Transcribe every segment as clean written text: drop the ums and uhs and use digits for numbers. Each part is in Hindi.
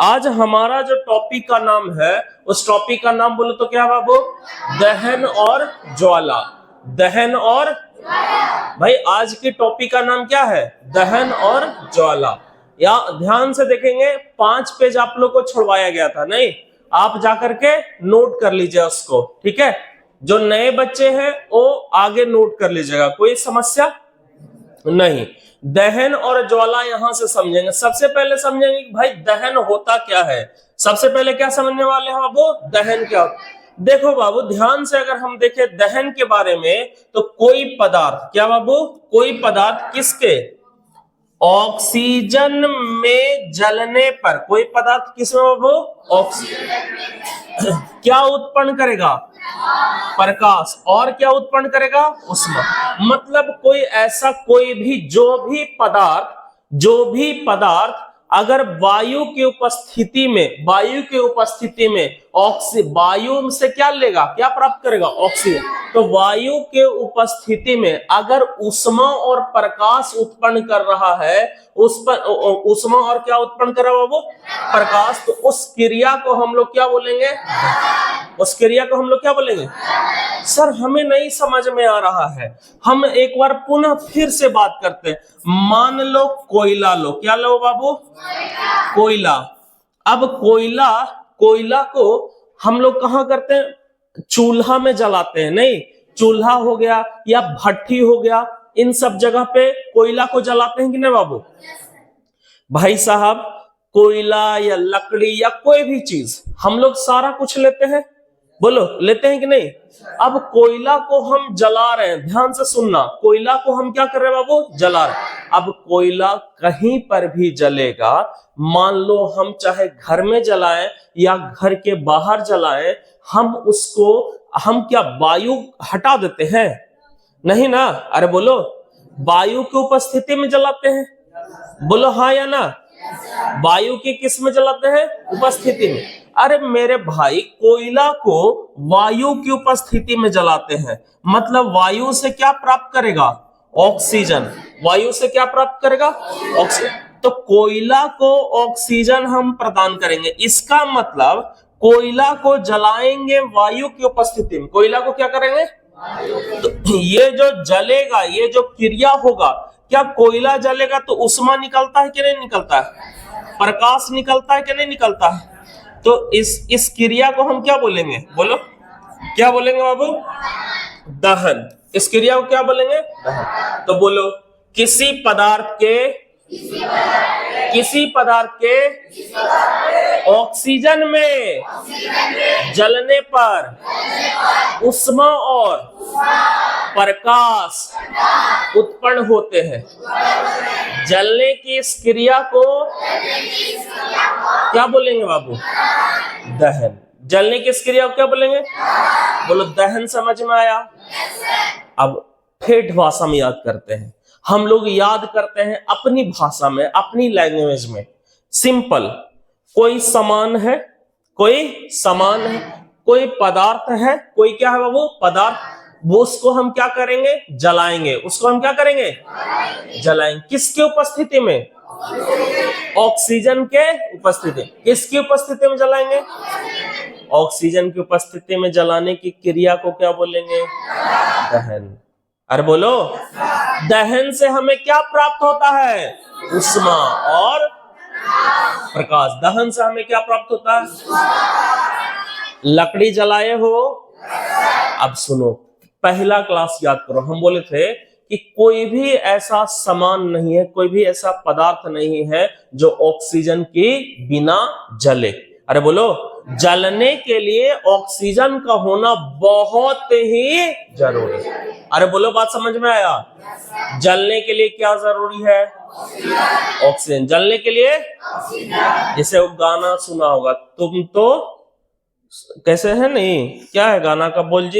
आज हमारा जो टॉपिक का नाम है, उस टॉपिक का नाम बोलो तो क्या बाबू? दहन और ज्वाला। दहन और भाई आज के टॉपिक का नाम क्या है? दहन और ज्वाला। या ध्यान से देखेंगे 5 पेज आप लोग को छुड़वाया गया था, नहीं? आप जाकर के नोट कर लीजिए उसको, ठीक है? जो नए बच्चे हैं वो आगे नोट कर लीजिएगा, कोई समस्या नहीं। दहन और ज्वाला यहां से समझेंगे। सबसे पहले समझेंगे कि भाई दहन होता क्या है। सबसे पहले क्या समझने वाले हैं बाबू? दहन क्या होता? देखो बाबू ध्यान से अगर हम देखें दहन के बारे में, तो कोई पदार्थ, क्या बाबू? कोई पदार्थ किसके? ऑक्सीजन में जलने पर। कोई पदार्थ किसमें बाबू? ऑक्सीजन। क्या उत्पन्न करेगा? प्रकाश। और क्या उत्पन्न करेगा? ऊष्मा। मतलब कोई ऐसा कोई भी जो भी पदार्थ अगर वायु की उपस्थिति में वायु से क्या लेगा, क्या प्राप्त करेगा? ऑक्सीजन। तो वायु के उपस्थिति में अगर ऊष्मा और प्रकाश उत्पन्न कर रहा है, उस पर ऊष्मा और क्या उत्पन्न कर रहा है वो? प्रकाश। तो उस क्रिया को हम लोग क्या बोलेंगे? सर हमें नहीं समझ में आ रहा है, हम एक बार पुनः फिर से बात करते हैं। मान लो कोयला लो, क्या लो बाबू? कोयला। अब कोयला को हम लोग कहां करते हैं? चूल्हा में जलाते हैं, नहीं? चूल्हा हो गया या भट्ठी हो गया, इन सब जगह पे कोयला को जलाते हैं कि नहीं बाबू? भाई साहब कोयला या लकड़ी या कोई भी चीज हम लोग सारा कुछ लेते हैं, बोलो लेते हैं कि नहीं? अब कोयला को हम जला रहे हैं, ध्यान से सुनना, कोयला को हम क्या कर रहे हैं बाबू? जला रहे हैं। अब कोयला कहीं पर भी जलेगा, मान लो हम चाहे घर में जलाएं या घर के बाहर जलाएं, हम क्या वायु हटा देते हैं? नहीं ना? अरे बोलो, वायु की उपस्थिति में जलाते हैं, बोलो हाँ या ना? वायु की किस में जलाते हैं? उपस्थिति में। अरे मेरे भाई कोयला को वायु की उपस्थिति में जलाते हैं, मतलब वायु से क्या प्राप्त करेगा? ऑक्सीजन। वायु से क्या प्राप्त करेगा? ऑक्सीजन। तो कोयला को ऑक्सीजन हम प्रदान करेंगे, इसका मतलब कोयला को जलाएंगे वायु की उपस्थिति में। कोयला को क्या करेंगे? तो ये जो जलेगा, ये जो क्रिया होगा, क्या कोयला जलेगा तो ऊष्मा निकलता है कि नहीं निकलता है? प्रकाश निकलता है कि नहीं निकलता है? तो इस क्रिया को हम क्या बोलेंगे? बोलो क्या बोलेंगे बाबू? दहन। इस क्रिया को क्या बोलेंगे? दहन। तो बोलो किसी पदार्थ के ऑक्सीजन में जलने पर ऊष्मा और प्रकाश उत्पन्न होते हैं। जलने की इस क्रिया को क्या बोलेंगे बाबू? दहन। जलने की इस क्रिया को क्या बोलेंगे? बोलो दहन। समझ में आया? अब ठेठ भाषा में याद करते हैं, हम लोग याद करते हैं अपनी भाषा में, अपनी लैंग्वेज में। सिंपल, कोई सामान है, कोई पदार्थ है, कोई क्या है बाबू? पदार्थ। वो उसको हम क्या करेंगे? जलाएंगे। उसको हम क्या करेंगे? जलाएंगे। किसकी उपस्थिति में? ऑक्सीजन के उपस्थिति। किसकी उपस्थिति में जलाएंगे? ऑक्सीजन की उपस्थिति में जलाने की क्रिया को क्या बोलेंगे? दहन। अरे बोलो, दहन से हमें क्या प्राप्त होता है? ऊष्मा और प्रकाश। दहन से हमें क्या प्राप्त होता है? लकड़ी जलाए हो? अब सुनो, पहला क्लास याद करो, हम बोले थे कि कोई भी ऐसा सामान नहीं है, कोई भी ऐसा पदार्थ नहीं है जो ऑक्सीजन के बिना जले। अरे बोलो, जलने के लिए ऑक्सीजन का होना बहुत ही जरूरी है। अरे बोलो, बात समझ में आया? जलने के लिए क्या जरूरी है? ऑक्सीजन। जलने के लिए जैसे वो गाना सुना होगा, तुम तो कैसे है, नहीं क्या है गाना का बोल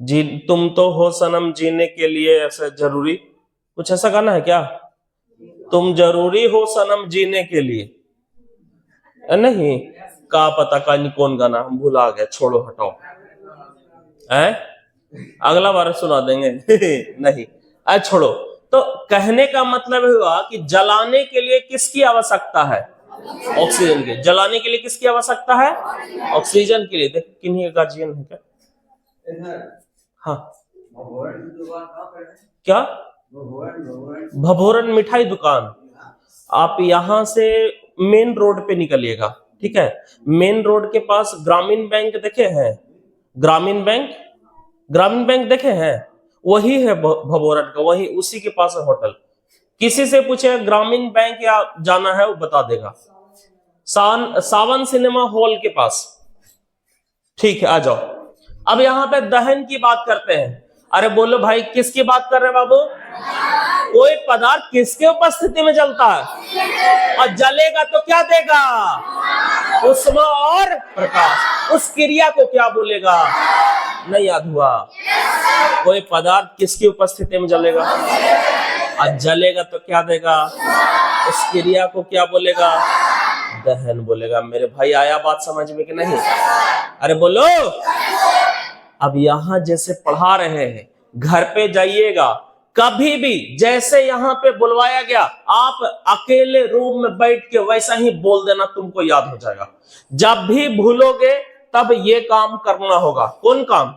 जी, तुम तो हो सनम जीने के लिए ऐसा जरूरी, कुछ ऐसा गाना है क्या? तुम जरूरी हो सनम जीने के लिए, नहीं का पता का नहीं कौन गाना, हम भुला गए, छोड़ो हटाओ, अगला बार सुना देंगे। नहीं छोड़ो। तो कहने का मतलब हुआ कि जलाने के लिए किसकी आवश्यकता है? ऑक्सीजन के। जलाने के लिए किसकी आवश्यकता है? ऑक्सीजन के लिए। देख किन्हीं गार्जियन है क्या? हाँ क्या? भभोरन मिठाई दुकान। आप यहां से मेन रोड पे निकलिएगा, ठीक है? मेन रोड के पास ग्रामीण बैंक देखे हैं? ग्रामीण बैंक देखे हैं? वही है भभोरन का, वही उसी के पास है होटल। किसी से पूछे ग्रामीण बैंक या जाना है वो बता देगा। सावन सिनेमा हॉल के पास, ठीक है? आ जाओ। अब यहाँ पे दहन की बात करते हैं। अरे बोलो भाई, किसकी बात कर रहे हैं बाबू? कोई पदार्थ किसके उपस्थिति में जलता है और जलेगा तो क्या देगा? उष्मा और प्रकाश। उस क्रिया को क्या बोलेगा? नहीं याद हुआ? कोई पदार्थ किसकी उपस्थिति में जलेगा और जलेगा तो क्या देगा? उस क्रिया को क्या बोलेगा? दहन बोलेगा। मेरे भाई आया बात समझ में कि नहीं? अरे बोलो। अब यहां जैसे पढ़ा रहे हैं, घर पे जाइएगा, कभी भी जैसे यहाँ पे बुलवाया गया, आप अकेले रूम में बैठ के वैसा ही बोल देना, तुमको याद हो जाएगा। जब भी भूलोगे तब ये काम करना होगा। कौन काम?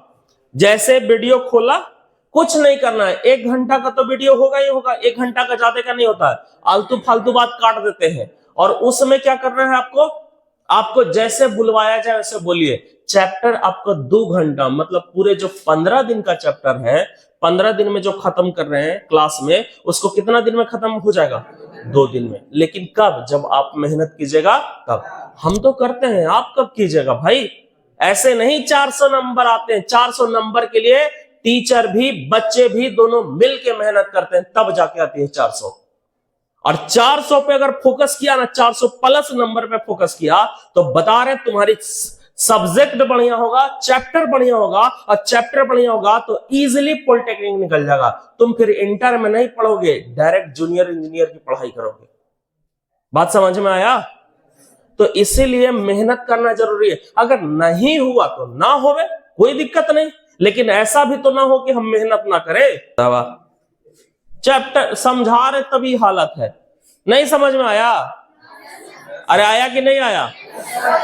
जैसे वीडियो खोला, कुछ नहीं करना है। 1 घंटा का तो वीडियो होगा ही होगा, 1 घंटा का ज्यादा का नहीं होता है। आलतू फालतू बात काट देते हैं। और उसमें क्या करना है आपको जैसे बुलवाया जाए वैसे बोलिए। चैप्टर आपका 2 घंटा, मतलब पूरे जो 15 दिन का चैप्टर है, 15 दिन में जो खत्म कर रहे हैं क्लास में, उसको कितना दिन में खत्म हो जाएगा? 2 दिन में। लेकिन कब? जब आप मेहनत कीजिएगा तब। हम तो करते हैं, आप कब कीजिएगा भाई? ऐसे नहीं 400 नंबर आते हैं। 400 नंबर के लिए टीचर भी बच्चे भी दोनों मिलके मेहनत करते हैं, तब जाके आती है 400। और 400 पे अगर फोकस किया ना, 400 प्लस नंबर पे फोकस किया, तो बता रहे तुम्हारी सब्जेक्ट बढ़िया होगा, चैप्टर बढ़िया होगा, और चैप्टर बढ़िया होगा तो इजीली पॉलिटेक्निक निकल जाएगा। तुम फिर इंटर में नहीं पढ़ोगे, डायरेक्ट जूनियर इंजीनियर की पढ़ाई करोगे। बात समझ में आया? तो इसीलिए मेहनत करना जरूरी है। अगर नहीं हुआ तो ना होवे, कोई दिक्कत नहीं, लेकिन ऐसा भी तो ना हो कि हम मेहनत ना करें। चैप्टर समझा रहे तभी हालत है। नहीं समझ में आया? अरे आया कि नहीं आया?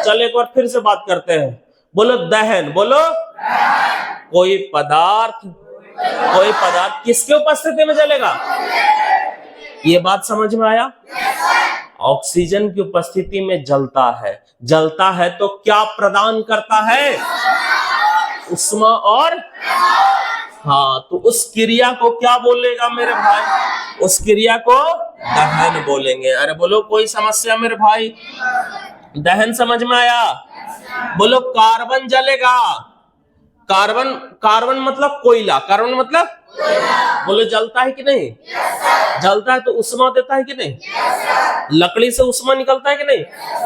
चल एक बार फिर से बात करते हैं। बोलो दहन। बोलो। कोई पदार्थ किसके उपस्थिति में जलेगा? ये बात समझ में आया? ऑक्सीजन की उपस्थिति में जलता है तो क्या प्रदान करता है? उष्मा और, हाँ, तो उस क्रिया को क्या बोलेगा मेरे भाई? उस क्रिया को दहन बोलेंगे। अरे बोलो, कोई समस्या मेरे भाई? दहन समझ में आया? बोलो कार्बन जलेगा। कार्बन मतलब कोयला। कार्बन मतलब बोलो जलता है कि नहीं? जलता है तो उष्मा देता है कि नहीं? लकड़ी से उष्मा निकलता है कि नहीं?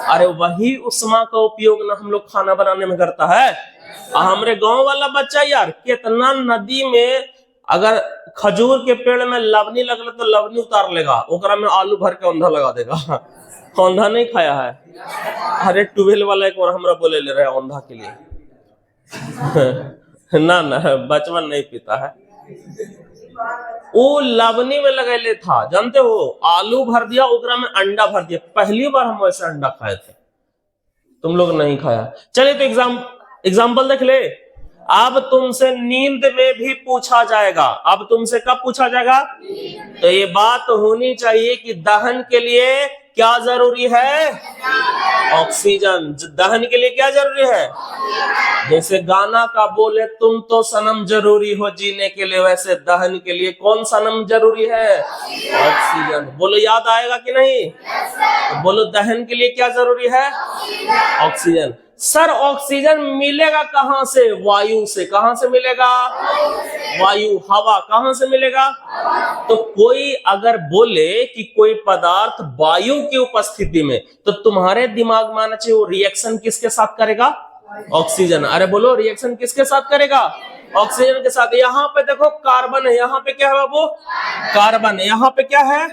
अरे वही उष्मा का उपयोग ना हम लोग खाना बनाने में करता है। हमारे गांव वाला बच्चा यार कितना नदी में अगर खजूर के पेड़ में लवनी लगले तो लवनी उतार लेगा, ओकरा में आलू भर के औंधा लगा देगा। औंधा नहीं खाया है? अरे ट्यूबवेल वाला एक बार हमरा बोले ले रहे औंधा के लिए। ना बचपन नहीं पीता है। वो लवनी में लगेले था, जानते हो? आलू भर दिया, ओकरा में अंडा भर दिया। पहली बार हम वैसे अंडा खाए थे, तुम लोग नहीं खाया। चलिए तो एग्जाम्पल देख ले। अब तुमसे नींद में भी पूछा जाएगा। अब तुमसे कब पूछा जाएगा? तो ये बात होनी चाहिए कि दहन के लिए क्या जरूरी है? ऑक्सीजन। दहन के लिए क्या जरूरी है? जैसे गाना का बोले तुम तो सनम जरूरी हो जीने के लिए, वैसे दहन के लिए कौन सनम जरूरी है? ऑक्सीजन। बोलो याद आएगा कि नहीं? तो बोलो दहन के लिए क्या जरूरी है? ऑक्सीजन। सर ऑक्सीजन मिलेगा कहां से? वायु से। कहां से मिलेगा? वायु, हवा। कहां से मिलेगा? तो कोई अगर बोले कि कोई पदार्थ वायु की उपस्थिति में, तो तुम्हारे दिमाग में आना चाहिए वो रिएक्शन किसके साथ करेगा? ऑक्सीजन। अरे बोलो रिएक्शन किसके साथ करेगा? ऑक्सीजन के साथ। यहाँ पे देखो कार्बन है, यहाँ पे क्या है बाबू? कार्बन। यहाँ पे क्या है?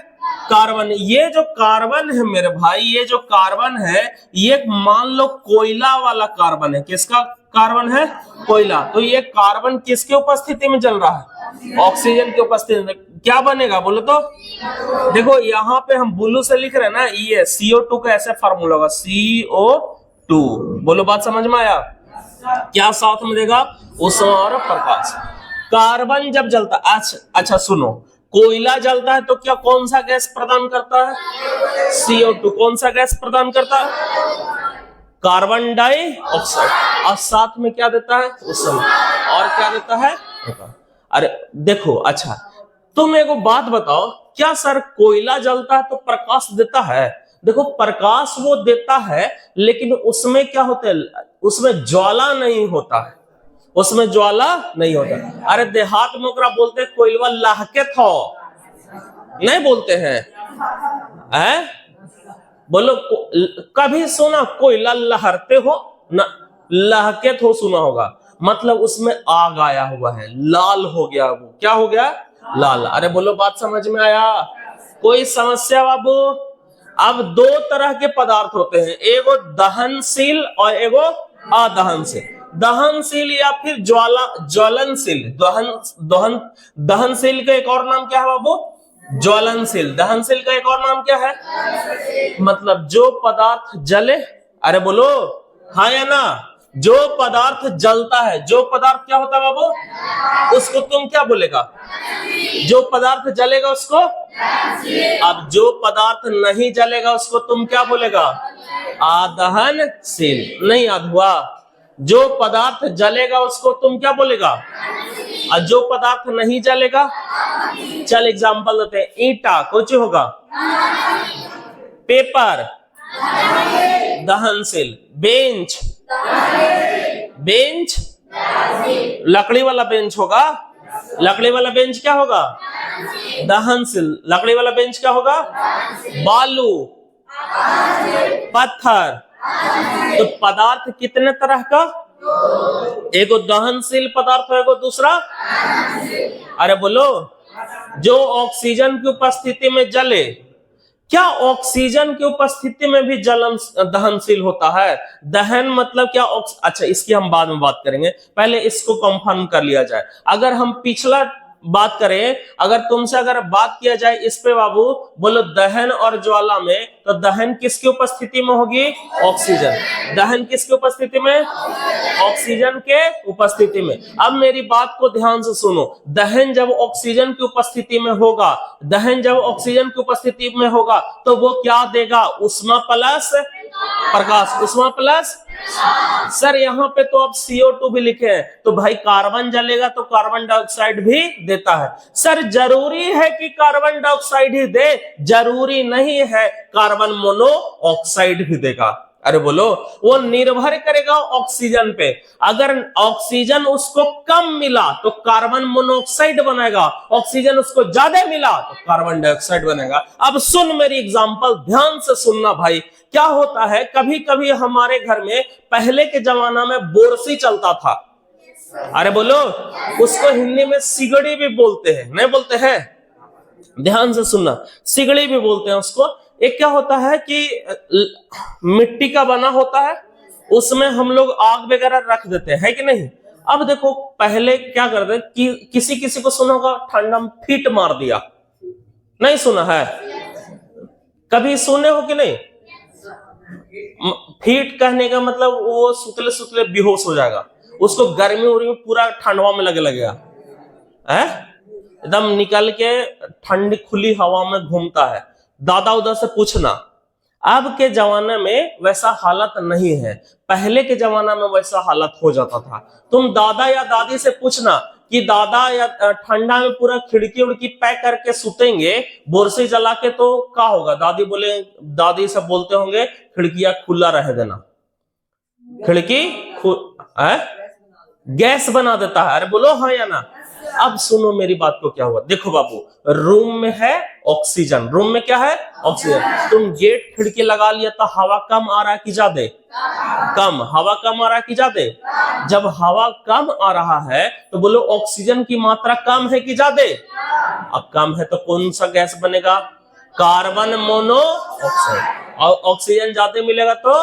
कार्बन। ये जो कार्बन है मेरे भाई, ये जो कार्बन है, ये मान लो कोयला वाला कार्बन है। किसका कार्बन है? कोयला। तो ये कार्बन किसके उपस्थिति में जल रहा है? ऑक्सीजन की उपस्थिति में। क्या बनेगा बोलो तो? देखो यहाँ पे हम ब्लू से लिख रहे हैं ना, ये CO2 का ऐसे फार्मूला होगा, CO2। बोलो बात समझ में आया? क्या साथ में देगा? ऊष्मा और प्रकाश। कार्बन जब जलता, अच्छा सुनो, कोयला जलता है तो क्या कौन सा गैस प्रदान करता है? CO2। कौन सा गैस प्रदान करता है? Carbon dioxide. और साथ में क्या देता है? ऊष्मा। और क्या देता है? अरे देखो, अच्छा तुम एक बात बताओ, क्या सर कोयला जलता है तो प्रकाश देता है? देखो प्रकाश वो देता है, लेकिन उसमें क्या होता है? उसमें ज्वाला नहीं होता है, उसमें ज्वाला नहीं होता। अरे देहात में ओकरा बोलते हैं कोयलवा लहके थो, नहीं बोलते हैं? बोलो कभी सुना कोयला लहरते हो ना? लहके थो सुना होगा, मतलब उसमें आग आया हुआ है, लाल हो गया। वो क्या हो गया? लाल। अरे बोलो बात समझ में आया? कोई समस्या बाबू? अब दो तरह के पदार्थ होते हैं, एगो दहनशील और एगो अदहनशील। दहनशील या फिर ज्वलनशील। दहनशील का एक और नाम क्या है बाबू? ज्वलनशील। दहनशील का एक और नाम क्या है? मतलब जो पदार्थ जले, अरे बोलो हाँ या ना? जो पदार्थ जलता है, जो पदार्थ क्या होता है बाबू? उसको तुम क्या बोलेगा? जो पदार्थ जलेगा उसको? अब जो पदार्थ नहीं जलेगा उसको तुम क्या बोलेगा? अदहनशील। नहीं याद हुआ? जो पदार्थ जलेगा उसको तुम क्या बोलेगा? और जो पदार्थ नहीं जलेगा? चल एग्जांपल देते हैं, ईंटा कुछ होगा, पेपर दहनशील, बेंच लकड़ी वाला बेंच होगा, लकड़ी वाला बेंच क्या होगा? दहनशील। लकड़ी वाला बेंच क्या होगा? बालू, पत्थर। तो पदार्थ कितने तरह का? एगो दहनशील पदार्थ है, एगो दूसरा। अरे बोलो, जो ऑक्सीजन की उपस्थिति में जले, क्या ऑक्सीजन की उपस्थिति में भी जलन दहनशील होता है? दहन मतलब क्या? अच्छा इसकी हम बाद में बात करेंगे, पहले इसको कंफर्म कर लिया जाए। अगर हम पिछला बात करें, अगर तुमसे अगर बात किया जाए इस पे बाबू, बोलो दहन और ज्वाला में, तो दहन किसकी उपस्थिति में होगी? ऑक्सीजन। दहन किसकी उपस्थिति में? ऑक्सीजन के उपस्थिति में। अब मेरी बात को ध्यान से सुनो, दहन जब ऑक्सीजन की उपस्थिति में होगा, दहन जब ऑक्सीजन की उपस्थिति में होगा तो वो क्या देगा? ऊष्मा प्लस प्रकाश। ऊष्मा प्लस, सर यहाँ पे तो अब CO2 भी लिखे हैं, तो भाई कार्बन जलेगा तो कार्बन डाइऑक्साइड भी देता है। सर जरूरी है कि कार्बन डाइऑक्साइड ही दे? जरूरी नहीं है, कार्बन मोनोऑक्साइड भी देगा। अरे बोलो, वो निर्भर करेगा ऑक्सीजन पे। अगर ऑक्सीजन उसको कम मिला तो कार्बन मोनोऑक्साइड बनेगा, ऑक्सीजन उसको ज्यादा मिला तो कार्बन डाइऑक्साइड बनेगा। अब सुन मेरी एग्जांपल, ध्यान से सुनना भाई। क्या होता है, कभी कभी हमारे घर में पहले के जमाना में बोरसी चलता था। अरे बोलो, उसको हिंदी में सिगड़ी भी बोलते हैं, नहीं बोलते हैं? ध्यान से सुनना, सिगड़ी भी बोलते हैं उसको। एक क्या होता है कि मिट्टी का बना होता है, उसमें हम लोग आग वगैरह रख देते हैं, कि नहीं? अब देखो पहले क्या करते कि किसी किसी को सुना होगा, ठंडा में फीट मार दिया, नहीं सुना है? कभी सुने हो कि नहीं? फीट कहने का मतलब वो सुतले सुतले बेहोश हो जाएगा, उसको गर्मी उर्मी पूरा ठंडवा में लगेगा, है एकदम निकल के ठंडी खुली हवा में घूमता है। दादा उदा से पूछना, अब के जमाने में वैसा हालत नहीं है, पहले के जमाना में वैसा हालत हो जाता था। तुम दादा या दादी से पूछना कि दादा या ठंडा में पूरा खिड़की उड़की पैक करके सुतेंगे बोरसी जला के, तो क्या होगा? दादी सब बोलते होंगे खिड़कियां खुला रह देना, खिड़की गैस बना देता है। अरे बोलो हाँ या ना? अब सुनो मेरी बात को, क्या हुआ देखो बाबू, रूम में है ऑक्सीजन, रूम में क्या है? ऑक्सीजन। तुम गेट खिड़की लगा लिया तो हवा कम आ रहा है कि ज्यादा? कम। हवा कम आ रहा है कि ज्यादा? जब हवा कम आ रहा है तो बोलो ऑक्सीजन की मात्रा कम है कि ज्यादा? अब कम है तो कौन सा गैस बनेगा? Carbon monoxide. और ऑक्सीजन ज्यादा मिलेगा तो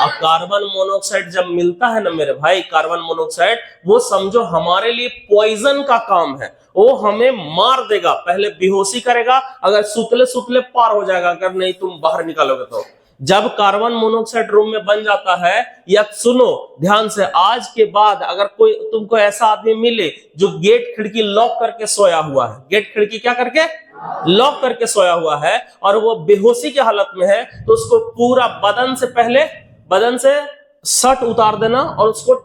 और कार्बन मोनोऑक्साइड जब मिलता है ना मेरे भाई, कार्बन मोनोऑक्साइड, वो समझो हमारे लिए पॉइजन का काम है। वो हमें मार देगा, पहले बेहोशी करेगा, अगर सुतले सुतले पार हो जाएगा, अगर नहीं तुम बाहर निकालोगे तो। जब कार्बन मोनोऑक्साइड रूम में बन जाता है, या सुनो ध्यान से, आज के बाद अगर कोई तुमको ऐसा आदमी मिले जो गेट खिड़की लॉक करके सोया हुआ है, गेट खिड़की क्या करके लॉक करके सोया हुआ है, और वो बेहोशी की हालत में है, तो उसको पूरा बदन से पहले बदन से शर्ट उतार देना और उसको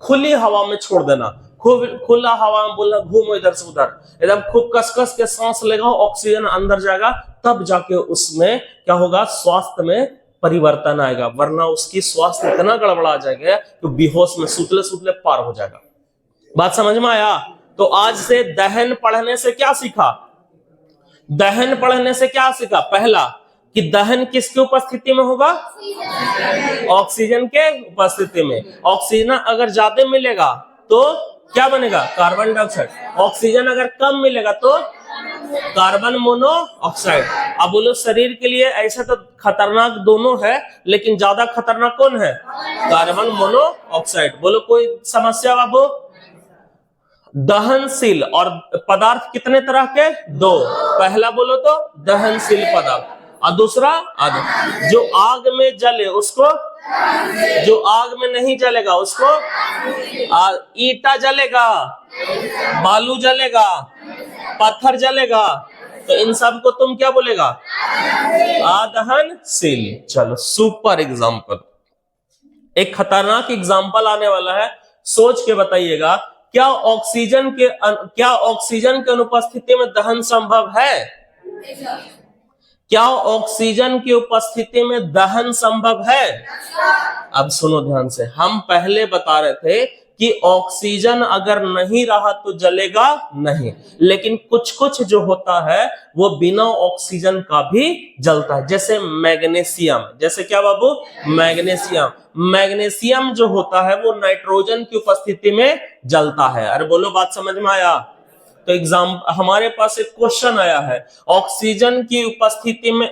खुली हवा में छोड़ देना। खूब खुला हवा में बोलना घूमो इधर से उधर, एकदम खूब कसकस के सांस लेगा, ऑक्सीजन अंदर जाएगा, तब जाके उसमें क्या होगा, स्वास्थ्य में परिवर्तन आएगा, वरना उसकी स्वास्थ्य इतना गड़बड़ा जाएगा कि बेहोश में सुतले सुतले पार हो जाएगा। बात समझ में आया? तो आज से दहन पढ़ने से क्या सीखा? दहन पढ़ने से क्या सीखा? पहला कि दहन किसकी उपस्थिति में होगा? ऑक्सीजन के उपस्थिति में। ऑक्सीजन अगर ज्यादा मिलेगा तो क्या बनेगा? Carbon dioxide. ऑक्सीजन अगर कम मिलेगा तो कार्बन मोनोऑक्साइड। अब बोलो शरीर के लिए ऐसा तो खतरनाक दोनों है, लेकिन ज्यादा खतरनाक कौन है? Carbon monoxide. बोलो कोई समस्या बाबू? दहनशील और पदार्थ कितने तरह के? दो। पहला बोलो तो दहनशील पदार्थ, और दूसरा जो आग में जले उसको, जो आग में नहीं जलेगा उसको, ईटा जलेगा, बालू जलेगा, पत्थर जलेगा, तो इन सब को तुम क्या बोलेगा? अदहनशील। चलो सुपर एग्जाम्पल, एक खतरनाक एग्जाम्पल आने वाला है, सोच के बताइएगा। क्या ऑक्सीजन के अनुपस्थिति में दहन संभव है? क्या ऑक्सीजन की उपस्थिति में दहन संभव है? अब सुनो ध्यान से, हम पहले बता रहे थे कि ऑक्सीजन अगर नहीं रहा तो जलेगा नहीं, लेकिन कुछ कुछ जो होता है वो बिना ऑक्सीजन का भी जलता है, जैसे मैग्नीशियम। जैसे क्या बाबू? मैग्नीशियम। मैग्नीशियम जो होता है वो नाइट्रोजन की उपस्थिति में जलता है। अरे बोलो बात समझ में आया? तो हमारे पास एक क्वेश्चन आया है, ऑक्सीजन की उपस्थिति में,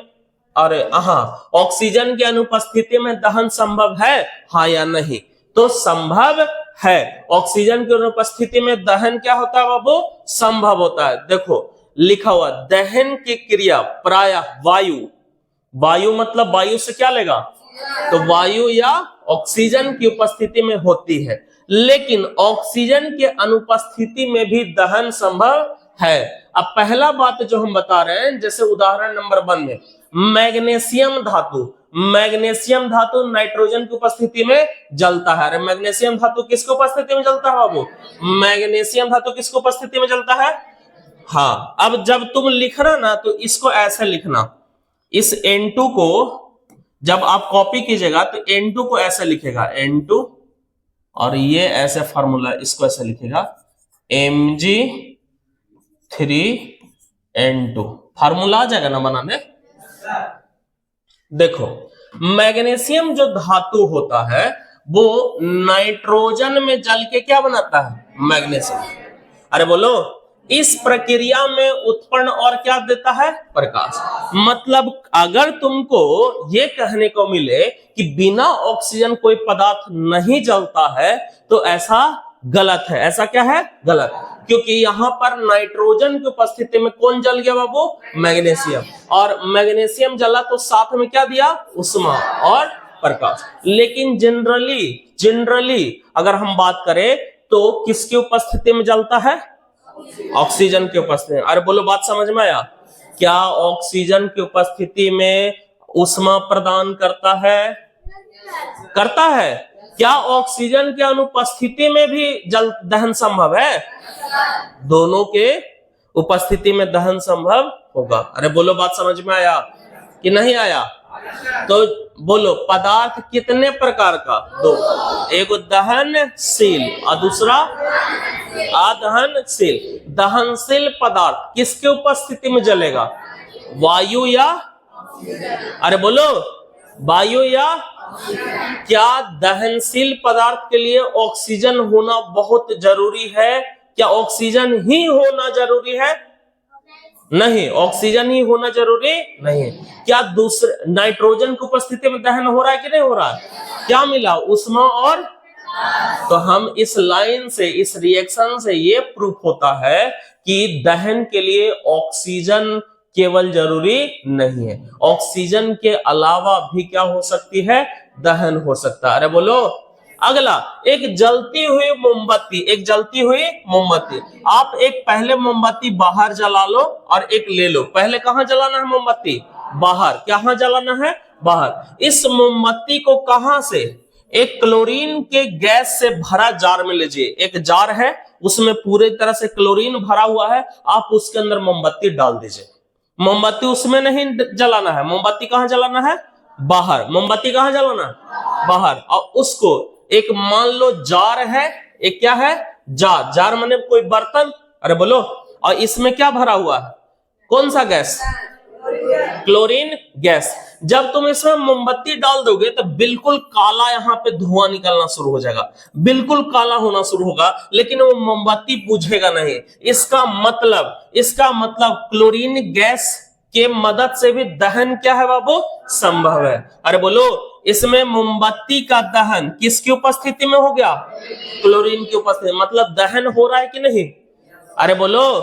अरे हाँ, ऑक्सीजन की अनुपस्थिति में दहन संभव है, हाँ या नहीं? तो संभव है। ऑक्सीजन की अनुपस्थिति में दहन क्या होता है बाबू? संभव होता है। देखो लिखा हुआ, दहन की क्रिया प्रायः वायु मतलब वायु से क्या लेगा? तो वायु या ऑक्सीजन की उपस्थिति में होती है, लेकिन ऑक्सीजन के अनुपस्थिति में भी दहन संभव है। अब पहला बात जो हम बता रहे हैं, जैसे उदाहरण नंबर 1 में मैग्नीशियम धातु नाइट्रोजन की उपस्थिति में जलता है। अरे मैग्नीशियम धातु किसकी उपस्थिति में जलता है बाबू? मैग्नीशियम धातु किसकी उपस्थिति में जलता है? हाँ। अब जब तुम लिखना ना तो इसको ऐसे लिखना, इस N2 को जब आप कॉपी कीजिएगा तो N2 को ऐसे लिखेगा N2, और ये ऐसे फार्मूला, इसको ऐसे लिखेगा Mg3N2। फार्मूला आ जाएगा ना बनाने? देखो मैग्नीशियम जो धातु होता है वो नाइट्रोजन में जल के क्या बनाता है? मैग्नीशियम। अरे बोलो, इस प्रक्रिया में उत्पन्न और क्या देता है? प्रकाश। मतलब अगर तुमको ये कहने को मिले कि बिना ऑक्सीजन कोई पदार्थ नहीं जलता है तो ऐसा गलत है। ऐसा क्या है? गलत। क्योंकि यहां पर नाइट्रोजन की उपस्थिति में कौन जल गया बाबू? मैग्नीशियम। और मैग्नीशियम जला तो साथ में क्या दिया? उष्मा और प्रकाश। लेकिन जनरली अगर हम बात करें तो किसकी उपस्थिति में जलता है? ऑक्सीजन की उपस्थिति में। अरे बोलो बात समझ में आया? क्या ऑक्सीजन की उपस्थिति में उष्मा प्रदान करता है? करता है। क्या ऑक्सीजन के अनुपस्थिति में भी दहन संभव है? दोनों के उपस्थिति में दहन संभव होगा। अरे बोलो बात समझ में आया कि नहीं आया? तो बोलो पदार्थ कितने प्रकार का? दो। एक दहनशील और दूसरा अदहनशील। दहनशील पदार्थ किसके उपस्थिति में जलेगा? वायु या, अरे बोलो वायु या? क्या दहनशील पदार्थ के लिए ऑक्सीजन होना बहुत जरूरी है? क्या ऑक्सीजन ही होना जरूरी है? नहीं, ऑक्सीजन ही होना जरूरी नहीं है। क्या दूसरे नाइट्रोजन की उपस्थिति में दहन हो रहा है कि नहीं हो रहा है? क्या मिला? उष्मा और। तो हम इस लाइन से, इस रिएक्शन से ये प्रूफ होता है कि दहन के लिए ऑक्सीजन केवल जरूरी नहीं है, ऑक्सीजन के अलावा भी क्या हो सकती है? दहन हो सकता है। अरे बोलो। अगला, एक जलती हुई मोमबत्ती, एक जलती हुई मोमबत्ती। आप एक पहले मोमबत्ती बाहर जला लो और एक ले लो। पहले कहां जलाना है मोमबत्ती? बाहर। कहां जलाना है? बाहर। इस मोमबत्ती को कहां से? एक क्लोरीन के गैस से भरा जार में लीजिए। एक जार है, उसमें पूरी तरह से क्लोरीन भरा हुआ है, आप उसके अंदर मोमबत्ती डाल दीजिए। मोमबत्ती उसमें नहीं जलाना है, मोमबत्ती कहां जलाना है? बाहर। मोमबत्ती कहां जलाना है? बाहर। और उसको एक मान लो जार है, एक क्या है? जार। जार माने कोई बर्तन। अरे बोलो। और इसमें क्या भरा हुआ है? कौन सा गैस? Chlorine gas. जब तुम इसमें मोमबत्ती डाल दोगे तो बिल्कुल काला यहाँ पे धुआं निकलना शुरू हो जाएगा, बिल्कुल काला होना शुरू होगा, लेकिन वो मोमबत्ती बुझेगा नहीं। इसका मतलब क्लोरीन गैस के मदद से भी दहन क्या है बाबू? संभव है। अरे बोलो। इसमें मोमबत्ती का दहन किसकी उपस्थिति में हो गया? क्लोरीन की उपस्थिति। मतलब दहन हो रहा है कि नहीं? अरे बोलो।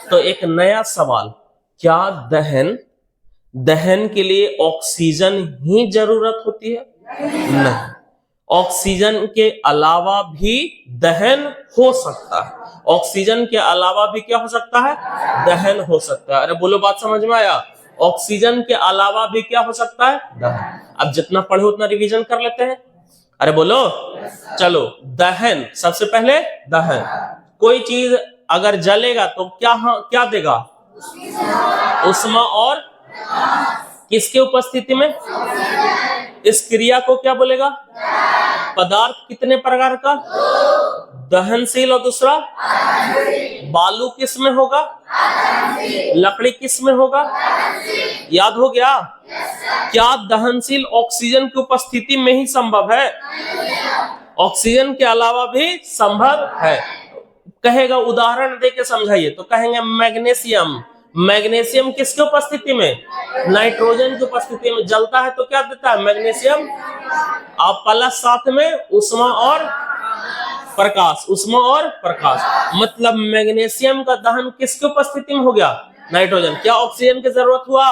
तो एक नया सवाल, क्या दहन के लिए ऑक्सीजन ही जरूरत होती है? नहीं, ऑक्सीजन के अलावा भी दहन हो सकता है। ऑक्सीजन के अलावा भी क्या हो सकता है? दहन हो सकता है। अरे बोलो, बात समझ में आया? ऑक्सीजन के अलावा भी क्या हो सकता है? दहन। अब जितना पढ़े उतना रिवीजन कर लेते हैं। अरे बोलो। चलो, दहन। सबसे पहले दहन, कोई चीज अगर जलेगा तो क्या देगा? उष्मा और किसके उपस्थिति में? इस क्रिया को क्या बोलेगा? पदार्थ कितने प्रकार का? दहनशील और दूसरा? बालू किस में होगा? लकड़ी किस में होगा? याद हो गया? क्या दहनशील ऑक्सीजन की उपस्थिति में ही संभव है? ऑक्सीजन के अलावा भी संभव है। कहेगा उदाहरण देके समझाइए, तो कहेंगे मैग्नीशियम। मैग्नीशियम किसकी उपस्थिति में? नाइट्रोजन की उपस्थिति में जलता है तो क्या देता है? मैग्नीशियम। आप प्लस साथ में उष्मा और प्रकाश, उष्मा और प्रकाश। मतलब मैग्नीशियम का दहन किसकी उपस्थिति में हो गया? नाइट्रोजन। क्या ऑक्सीजन की जरूरत हुआ?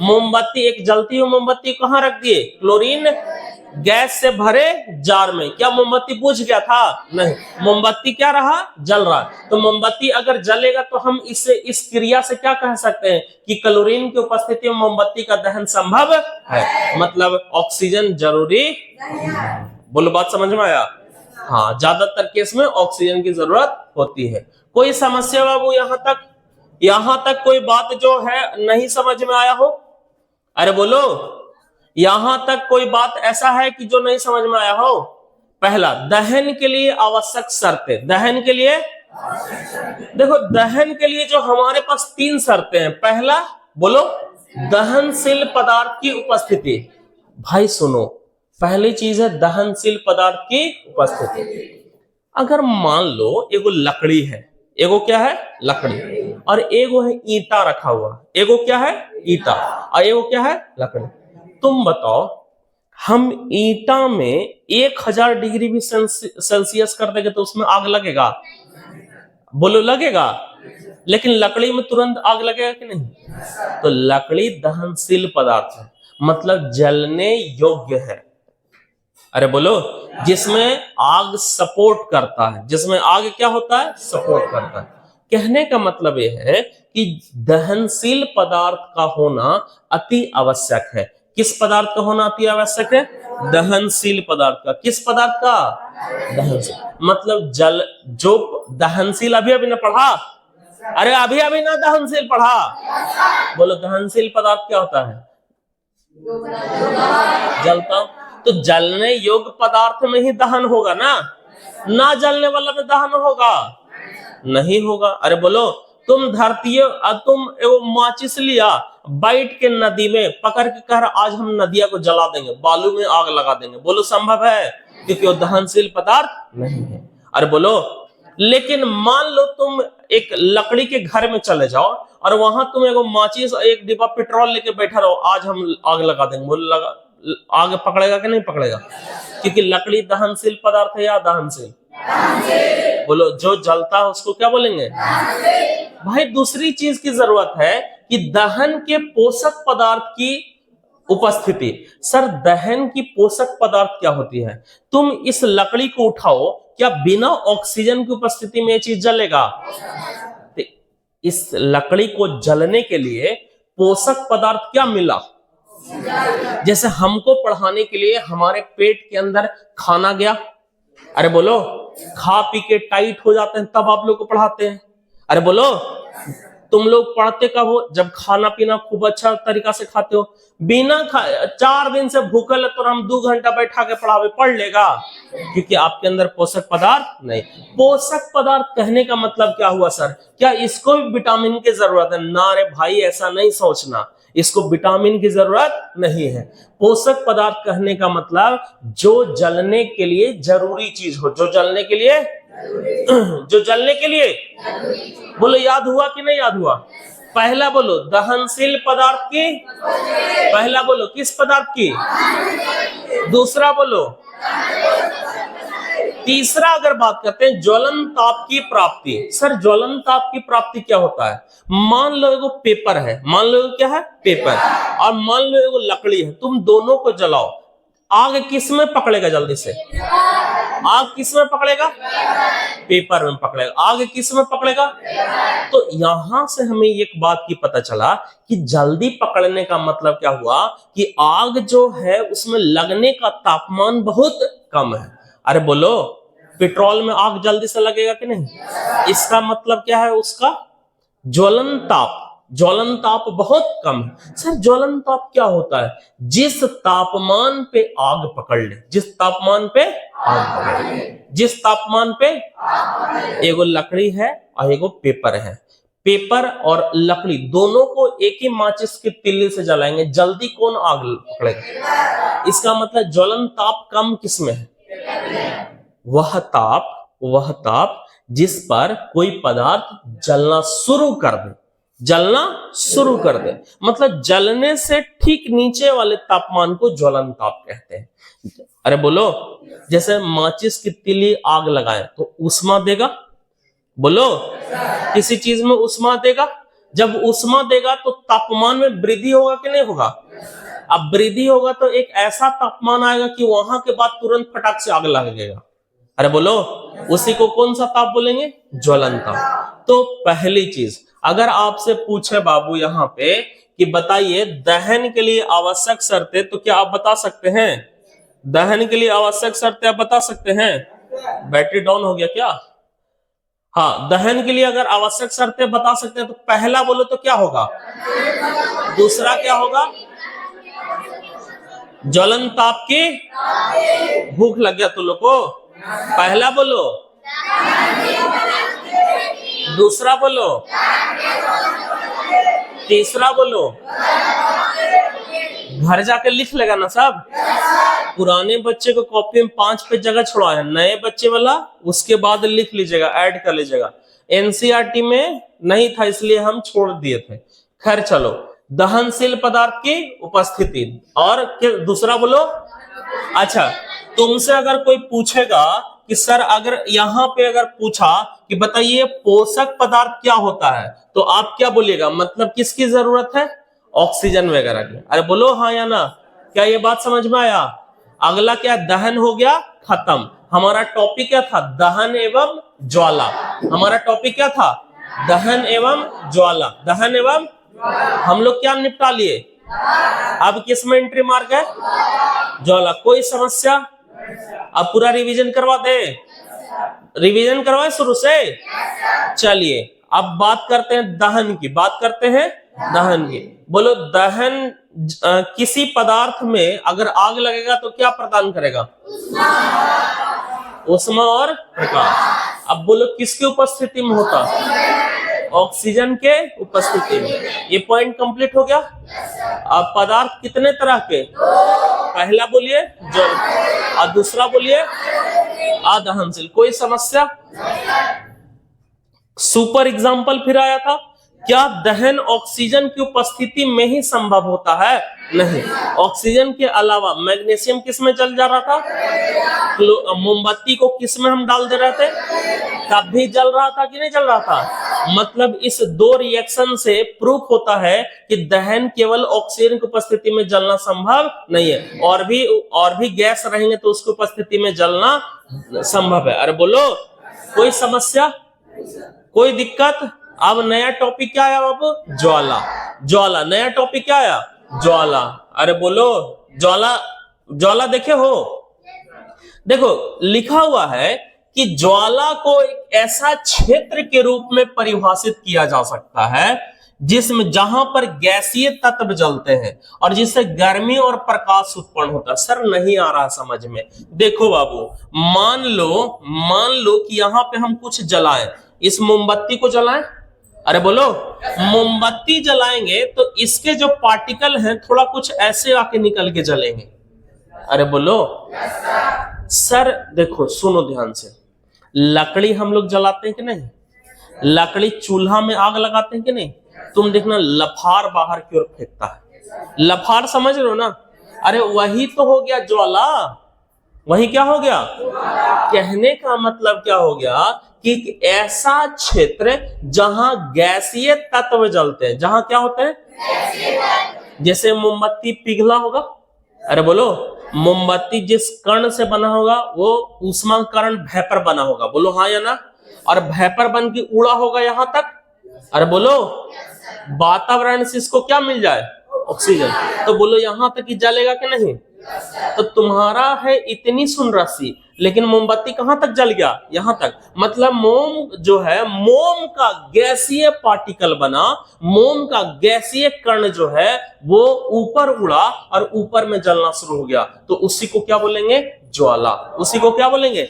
मोमबत्ती, एक जलती हुई मोमबत्ती कहां रख दिए? क्लोरीन गैस से भरे जार में। क्या मोमबत्ती बुझ गया था? नहीं, मोमबत्ती क्या रहा? जल रहा। तो मोमबत्ती अगर जलेगा तो हम इस क्रिया से क्या कह सकते हैं कि क्लोरीन की उपस्थिति में मोमबत्ती का दहन संभव है। मतलब ऑक्सीजन जरूरी। बोलो, बात समझ में आया? हाँ, ज्यादातर केस में ऑक्सीजन की जरूरत होती है। कोई समस्या बाबू यहां तक कोई बात जो है नहीं समझ में आया हो? अरे बोलो। यहां तक कोई बात ऐसा है कि जो नहीं समझ में आया हो? पहला, दहन के लिए आवश्यक शर्तें। दहन के लिए देखो, दहन के लिए जो हमारे पास 3 शर्तें हैं। पहला, बोलो, दहनशील पदार्थ की उपस्थिति। भाई सुनो, पहली चीज है दहनशील पदार्थ की उपस्थिति। अगर मान लो एगो लकड़ी है, एगो क्या है? लकड़ी, और एगो है ईंटा रखा हुआ। एगो क्या है? ईंटा, और एगो क्या है? लकड़ी। तुम बताओ, हम ईंटा में 1000 डिग्री भी सेल्सियस कर देंगे तो उसमें आग लगेगा? बोलो, लगेगा। लेकिन लकड़ी में तुरंत आग लगेगा कि नहीं? तो लकड़ी दहनशील पदार्थ है, मतलब जलने योग्य है। अरे बोलो, जिसमें आग सपोर्ट करता है। जिसमें आग क्या होता है? सपोर्ट करता है। कहने का मतलब यह है कि दहनशील पदार्थ का होना अति आवश्यक है। किस पदार्थ का होना अति आवश्यक है? दहनशील पदार्थ का। किस पदार्थ का? दहनशील। मतलब जो दहनशील अभी ना पढ़ा? अरे अभी ना दहनशील पढ़ा? बोलो, दहनशील पदार्थ क्या होता है? जलता। तो जलने योग्य पदार्थ में ही दहन होगा ना जलने वाला में दहन होगा? नहीं होगा। अरे बोलो, तुम तुम एगो माचिस लिया, बैठ के नदी में पकड़ के कह रहा आज हम नदिया को जला देंगे, बालू में आग लगा देंगे। बोलो, संभव है? क्योंकि वो दहनशील पदार्थ नहीं है। अरे बोलो। लेकिन मान लो तुम एक लकड़ी के घर में चले जाओ और वहां तुम एगो माचिस एक डिब्बा पेट्रोल लेके बैठा रहो, आज हम आग लगा देंगे, बोल लगा, आग पकड़ेगा कि नहीं पकड़ेगा? क्योंकि लकड़ी दहनशील पदार्थ है या दहनशील? बोलो, जो जलता है उसको क्या बोलेंगे? भाई दूसरी चीज की जरूरत है कि दहन के पोषक पदार्थ की उपस्थिति। सर दहन की पोषक पदार्थ क्या होती है? तुम इस लकड़ी को उठाओ, क्या बिना ऑक्सीजन की उपस्थिति में ये चीज जलेगा? इस लकड़ी को जलने के लिए पोषक पदार्थ क्या मिला? जैसे हमको पढ़ाने के लिए हमारे पेट के अंदर खाना गया, अरे बोलो, खा पी के टाइट हो जाते हैं तब आप लोग को पढ़ाते हैं। अरे बोलो, तुम लोग पढ़ते कब हो? जब खाना पीना खूब अच्छा तरीका से खाते हो। बिना 4 दिन से भूखल है तो हम 2 घंटा बैठा के पढ़ावे, पढ़ लेगा? क्योंकि आपके अंदर पोषक पदार्थ नहीं। पोषक पदार्थ कहने का मतलब क्या हुआ सर? क्या इसको भी विटामिन की जरूरत है? ना रे भाई, ऐसा नहीं सोचना, इसको विटामिन की जरूरत नहीं है। पोषक पदार्थ कहने का मतलब जो जलने के लिए जरूरी चीज हो, जो जलने के लिए जो जलने के लिए। बोलो, याद हुआ कि नहीं याद हुआ? पहला बोलो दहनशील पदार्थ की, पहला बोलो किस पदार्थ की, दूसरा बोलो, तीसरा अगर बात करते हैं ज्वलन ताप की प्राप्ति। सर ज्वलन ताप की प्राप्ति क्या होता है? मान लो एगो पेपर है, मान लो क्या है? पेपर, और मान लो एगो लकड़ी है, तुम दोनों को जलाओ, आग किस में पकड़ेगा जल्दी से? आग किस में पकड़ेगा? पेपर में पकड़ेगा। आग किस में पकड़ेगा? तो यहां से हमें एक बात की पता चला कि जल्दी पकड़ने का मतलब क्या हुआ कि आग जो है उसमें लगने का तापमान बहुत कम है। अरे बोलो, पेट्रोल में आग जल्दी से लगेगा कि नहीं? इसका मतलब क्या है उसका? ज्वलन ताप। ज्वलन ताप बहुत कम है। सर ज्वलन ताप क्या होता है? जिस तापमान पे आग पकड़ ले, जिस तापमान पे आग पकड़ ले, जिस तापमान पे। एगो लकड़ी है और एगो पेपर है, पेपर और लकड़ी दोनों को एक ही माचिस की तिल्ली से जलाएंगे, जल्दी कौन आग पकड़ेगा? इसका मतलब ज्वलन ताप कम किसमें है? वह ताप जिस पर कोई पदार्थ जलना शुरू कर दे, जलना शुरू कर दे, मतलब जलने से ठीक नीचे वाले तापमान को ज्वलन ताप कहते हैं। अरे बोलो, जैसे माचिस की तिल्ली आग लगाए तो उष्मा देगा, बोलो किसी चीज में उष्मा देगा। जब उष्मा देगा तो तापमान में वृद्धि होगा कि नहीं होगा? अब वृद्धि होगा तो एक ऐसा तापमान आएगा कि वहां के बाद तुरंत फटाक से आग लगेगा। अरे बोलो, उसी को कौन सा ताप बोलेंगे? ज्वलन ताप। तो पहली चीज, अगर आपसे पूछे बाबू यहाँ पे कि बताइए दहन के लिए आवश्यक शर्तें, तो क्या आप बता सकते हैं? दहन के लिए आवश्यक शर्तें आप बता सकते हैं? बैटरी डाउन हो गया क्या? हाँ, दहन के लिए अगर आवश्यक शर्तें बता सकते हैं तो पहला बोलो तो क्या होगा? दूसरा क्या होगा? ज्वलन ताप की। भूख लग गया तुम लोग को? पहला बोलो, दूसरा बोलो, तीसरा बोलो। घर जाकर लिख लेगा ना सब? पुराने बच्चे को कॉपी में 5 पे जगह छोड़ा है, नए बच्चे वाला उसके बाद लिख लीजिएगा, ऐड कर लीजिएगा। एनसीईआरटी में नहीं था इसलिए हम छोड़ दिए थे। खैर चलो, दहनशील पदार्थ की उपस्थिति और दूसरा बोलो। अच्छा, तुमसे अगर कोई पूछेगा कि सर अगर यहाँ पे अगर पूछा कि बताइए पोषक पदार्थ क्या होता है, तो आप क्या बोलिएगा? मतलब किसकी जरूरत है? ऑक्सीजन वगैरह की। अरे बोलो हाँ या ना। क्या ये बात समझ में आया? अगला क्या? दहन हो गया, खत्म। हमारा टॉपिक क्या था? दहन एवं ज्वाला। हमारा टॉपिक क्या था? दहन एवं ज्वाला। दहन एवं हम लोग क्या निपटा लिए? अब किस में एंट्री मार्क है? ज्वाला। कोई समस्या? अब पूरा रिवीजन करवा दे? रिवीजन करवाए शुरू से? चलिए अब बात करते हैं दहन की, बात करते हैं दहन की। बोलो, दहन किसी पदार्थ में अगर आग लगेगा तो क्या प्रदान करेगा? उष्मा और प्रकाश। अब बोलो किसकी उपस्थिति में होता? ऑक्सीजन के उपस्थिति में। ये पॉइंट कंप्लीट हो गया। अब पदार्थ कितने तरह के? पहला बोलिए जल, और दूसरा बोलिए अदहनशील। कोई समस्या? सुपर एग्जाम्पल फिर आया था क्या दहन ऑक्सीजन की उपस्थिति में ही संभव होता है? नहीं, ऑक्सीजन के अलावा मैग्नीशियम किस में जल जा रहा था? मोमबत्ती को किस में हम डाल दे रहे थे? तब भी जल रहा था कि नहीं जल रहा था? मतलब इस दो रिएक्शन से प्रूफ होता है कि दहन केवल ऑक्सीजन की उपस्थिति में जलना संभव नहीं है, और भी गैस रहेंगे तो उसकी उपस्थिति में जलना संभव है। अरे बोलो, कोई समस्या, कोई दिक्कत? अब नया टॉपिक क्या आया बाबू? ज्वाला। ज्वाला नया टॉपिक क्या आया? ज्वाला। अरे बोलो, ज्वाला, ज्वाला देखे हो? देखो लिखा हुआ है कि ज्वाला को एक ऐसा क्षेत्र के रूप में परिभाषित किया जा सकता है जिसमें जहां पर गैसीय तत्व जलते हैं और जिससे गर्मी और प्रकाश उत्पन्न होता है। सर नहीं आ रहा समझ में। देखो बाबू, मान लो कि यहां पे हम कुछ जलाएं, इस मोमबत्ती को जलाएं। अरे बोलो, मोमबत्ती जलाएंगे तो इसके जो पार्टिकल हैं थोड़ा कुछ ऐसे आके निकल के जलेंगे। अरे बोलो सर, देखो सुनो ध्यान से, लकड़ी हम लोग जलाते हैं कि नहीं? लकड़ी चूल्हा में आग लगाते हैं कि नहीं? तुम देखना लफार बाहर की ओर फेंकता है। लफार समझ रहे हो ना? अरे वही तो हो गया ज्वाला। वही क्या हो गया? कहने का मतलब क्या हो गया कि ऐसा क्षेत्र जहां गैसीय तत्व जलते हैं। जहां क्या होते हैं? जैसे मोमबत्ती पिघला होगा। अरे बोलो, मोमबत्ती जिस कण से बना होगा वो ऊष्मा कण वेपर बना होगा। बोलो हाँ या ना? और वेपर बन के उड़ा होगा यहां तक। अरे बोलो, वातावरण से इसको क्या मिल जाए? ऑक्सीजन। तो बोलो यहां तक ही जलेगा कि नहीं? तो तुम्हारा है इतनी सुन राशि, लेकिन मोमबत्ती कहां तक जल गया? यहां तक। मतलब मोम जो है, मोम का गैसीय पार्टिकल बना, मोम का गैसीय कण जो है वो ऊपर उड़ा और ऊपर में जलना शुरू हो गया, तो उसी को क्या बोलेंगे? ज्वाला। उसी को क्या बोलेंगे?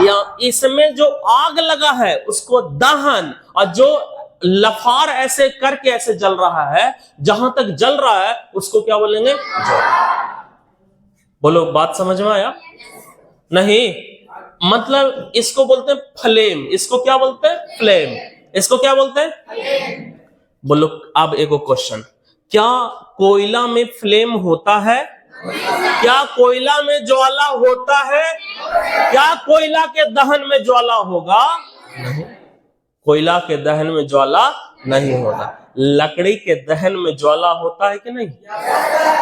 या इसमें जो आग लगा है उसको दहन, और जो लफार ऐसे करके ऐसे जल रहा है, जहां तक जल रहा है उसको क्या बोलेंगे? ज्वाला। बोलो बात समझ में आया? नहीं, मतलब इसको बोलते हैं फ्लेम। इसको क्या बोलते हैं? फ्लेम। इसको क्या बोलते हैं? बोलो अब एक क्वेश्चन, क्या कोयला में फ्लेम होता है? क्या कोयला में ज्वाला होता है? क्या कोयला के दहन में ज्वाला होगा? नहीं, कोयला के दहन में ज्वाला नहीं होता। लकड़ी के दहन में ज्वाला होता है कि नहीं?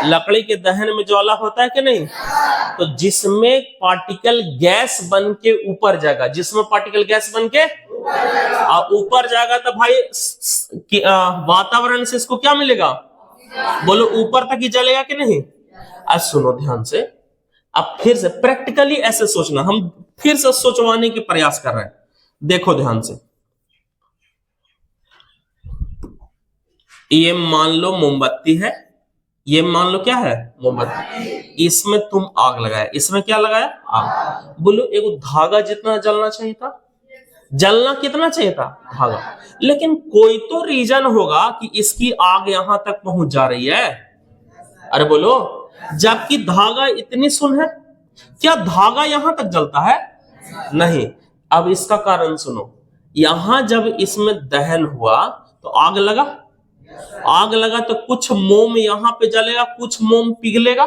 लकड़ी के दहन में ज्वाला होता है कि नहीं? तो जिसमें पार्टिकल गैस बन के ऊपर जाएगा, जिसमें पार्टिकल गैस बन के ऊपर जाएगा, तो भाई वातावरण से इसको क्या मिलेगा? बोलो ऊपर तक ही जलेगा कि नहीं? आज सुनो ध्यान से, अब फिर से प्रैक्टिकली ऐसे सोचना, हम फिर से सोचवाने के प्रयास कर रहे हैं। देखो ध्यान से, ये मान लो मोमबत्ती है, ये मान लो क्या है? मोमबत्ती। इसमें तुम आग लगाया, इसमें क्या लगाया? आग। बोलो एगो धागा जितना जलना चाहिए था, जलना कितना चाहिए था? धागा। लेकिन कोई तो रीजन होगा कि इसकी आग यहां तक पहुंच जा रही है। अरे बोलो, जबकि धागा इतनी सुन है, क्या धागा यहां तक जलता है? नहीं। अब इसका कारण सुनो, यहां जब इसमें दहन हुआ तो आग लगा, आग लगा तो कुछ मोम यहां पे जलेगा, कुछ मोम पिघलेगा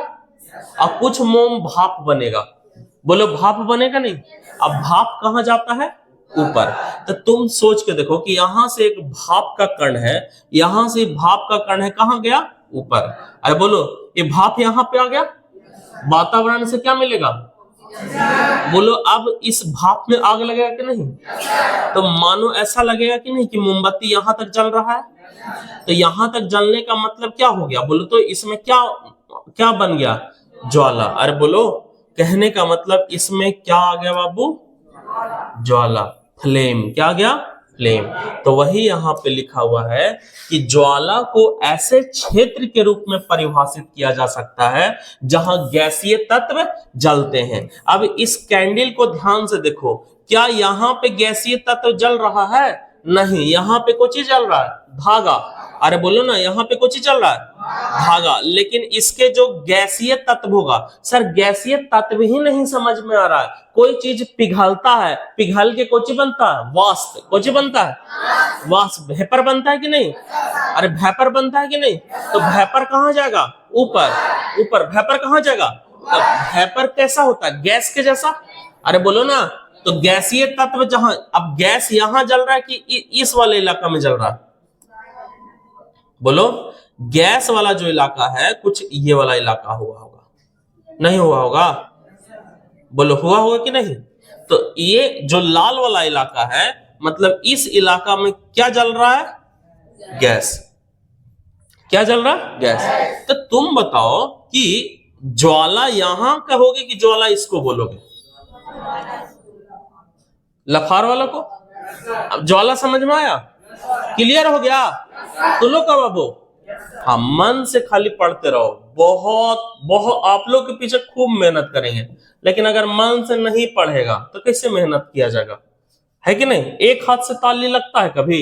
और कुछ मोम भाप बनेगा। बोलो भाप बनेगा नहीं? अब भाप कहां जाता है? ऊपर। तो तुम सोच के देखो कि यहां से एक भाप का कण है, यहां से भाप का कण है, कहां गया? ऊपर। अरे बोलो, ये भाप यहां पे आ गया, वातावरण से क्या मिलेगा? बोलो अब इस भाप में आग लगेगा कि नहीं? तो मानो ऐसा लगेगा कि नहीं कि मोमबत्ती यहां तक जल रहा है। तो यहां तक जलने का मतलब क्या हो गया? बोलो तो इसमें क्या क्या बन गया? ज्वाला। अरे बोलो, कहने का मतलब इसमें क्या आ गया बाबू? ज्वाला, फ्लेम। क्या आ गया? फ्लेम। तो वही यहां पे लिखा हुआ है कि ज्वाला को ऐसे क्षेत्र के रूप में परिभाषित किया जा सकता है जहां गैसीय तत्व जलते हैं। अब इस कैंडल को ध्यान से देखो, क्या यहां पे गैसीय तत्व जल रहा है? नहीं। यहां पे कोई चीज जल रहा है? धागा। अरे बोलो ना, यहां पे कोई चीज चल रहा है? भागा। लेकिन इसके जो गैसीय तत्व होगा, सर गैसीय तत्व ही नहीं समझ में आ रहा है। कोई चीज पिघलता है, पिघल के कोची बनता है, वाष्प। कोची बनता है, वाष्प। वेपर बनता है कि नहीं, अरे वेपर बनता है कि नहीं, तो वेपर कहां जाएगा, ऊपर। ऊपर वेपर कहां जाएगा, तो वेपर कैसा होता है, गैस के जैसा। अरे बोलो ना, तो गैसीय तत्व जहां, अब गैस यहां जल रहा है कि इस वाले इलाका में जल रहा है, बोलो। गैस वाला जो इलाका है, कुछ ये वाला इलाका हुआ होगा, नहीं हुआ होगा, बोलो हुआ होगा कि नहीं। तो ये जो लाल वाला इलाका है, मतलब इस इलाका में क्या जल रहा है, गैस। क्या जल रहा है, गैस। तो तुम बताओ कि ज्वाला यहां कहोगे कि ज्वाला इसको बोलोगे, लफार वाला को। अब ज्वाला समझ में आया, क्लियर हो गया, तो लो का बाबू। हाँ, मन से खाली पढ़ते रहो, बहुत बहुत आप लोग के पीछे खूब मेहनत करेंगे, लेकिन अगर मन से नहीं पढ़ेगा तो कैसे मेहनत किया जाएगा, है कि नहीं। एक हाथ से ताली लगता है कभी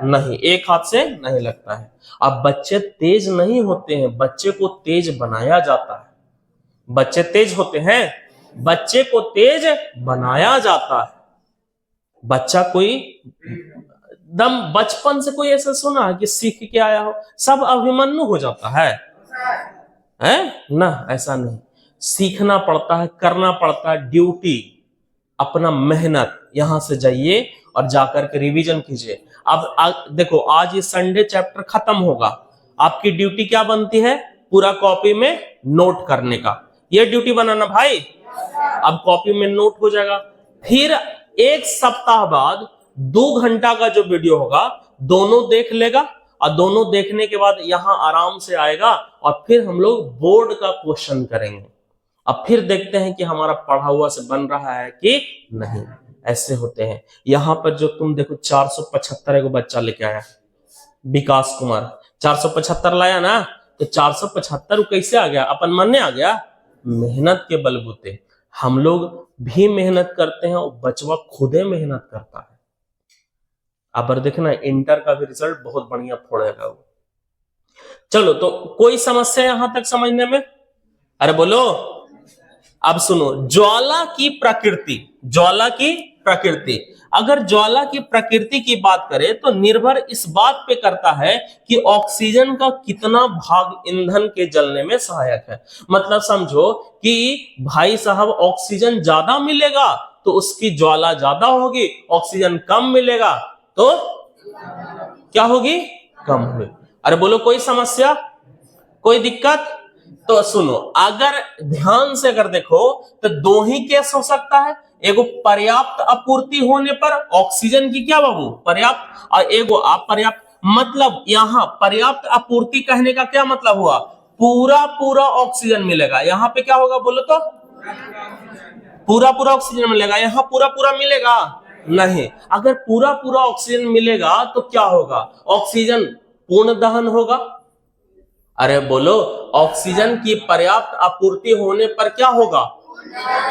नहीं, एक हाथ से नहीं लगता है। अब बच्चे तेज नहीं होते हैं, बच्चे को तेज बनाया जाता है। बच्चे तेज होते हैं, बच्चे को तेज बनाया जाता है। बच्चा कोई दम बचपन से कोई ऐसा सुना है कि सीख के आया हो, सब अभिमन्यु हो जाता है ना, ऐसा नहीं। सीखना पड़ता है, करना पड़ता है, ड्यूटी, अपना मेहनत। यहां से जाइए और जाकर के रिवीजन कीजिए। अब देखो, आज ये संडे चैप्टर खत्म होगा, आपकी ड्यूटी क्या बनती है, पूरा कॉपी में नोट करने का, ये ड्यूटी बनाना भाई। अब कॉपी में नोट हो जाएगा, फिर एक सप्ताह बाद 2 घंटा का जो वीडियो होगा दोनों देख लेगा, और दोनों देखने के बाद यहां आराम से आएगा, और फिर हम लोग बोर्ड का क्वेश्चन करेंगे। अब फिर देखते हैं कि हमारा पढ़ा हुआ से बन रहा है कि नहीं। ऐसे होते हैं। यहां पर जो तुम देखो 475 को बच्चा लेके आया, विकास कुमार 475 लाया ना, तो 475 कैसे आ गया, अपन मन में आ गया, मेहनत के बलबूते। हम लोग भी मेहनत करते हैं और बचवा खुदे मेहनत करता है। अब देखना, इंटर का भी रिजल्ट बहुत बढ़िया फोड़ेगा वो। चलो, तो कोई समस्या यहां तक समझने में, अरे बोलो। अब सुनो, ज्वाला की प्रकृति, ज्वाला की प्रकृति। अगर ज्वाला की प्रकृति की बात करें तो निर्भर इस बात पे करता है कि ऑक्सीजन का कितना भाग ईंधन के जलने में सहायक है। मतलब समझो कि भाई साहब, ऑक्सीजन ज्यादा मिलेगा तो उसकी ज्वाला ज्यादा होगी, ऑक्सीजन कम मिलेगा तो क्या होगी, कम होगी। अरे बोलो, कोई समस्या, कोई दिक्कत। तो सुनो, अगर ध्यान से अगर देखो तो 2 ही केस हो सकता है। एगो पर्याप्त आपूर्ति होने पर ऑक्सीजन की, क्या बाबू, पर्याप्त, और एगो अपर्याप्त। मतलब यहां पर्याप्त आपूर्ति कहने का क्या मतलब हुआ, पूरा पूरा ऑक्सीजन मिलेगा। यहां पे क्या होगा बोलो तो, पूरा पूरा ऑक्सीजन मिलेगा। यहां पूरा पूरा मिलेगा नहीं। अगर पूरा पूरा ऑक्सीजन मिलेगा तो क्या होगा, ऑक्सीजन पूर्ण दहन होगा। अरे बोलो, ऑक्सीजन की पर्याप्त आपूर्ति होने पर क्या होगा,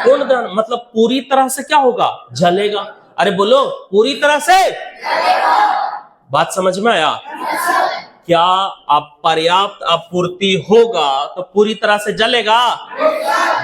पूर्ण दहन। मतलब पूरी तरह से क्या होगा, जलेगा। अरे बोलो, पूरी तरह से जलेगा। बात समझ में आया, क्या आप पर्याप्त आपूर्ति होगा तो पूरी तरह से जलेगा,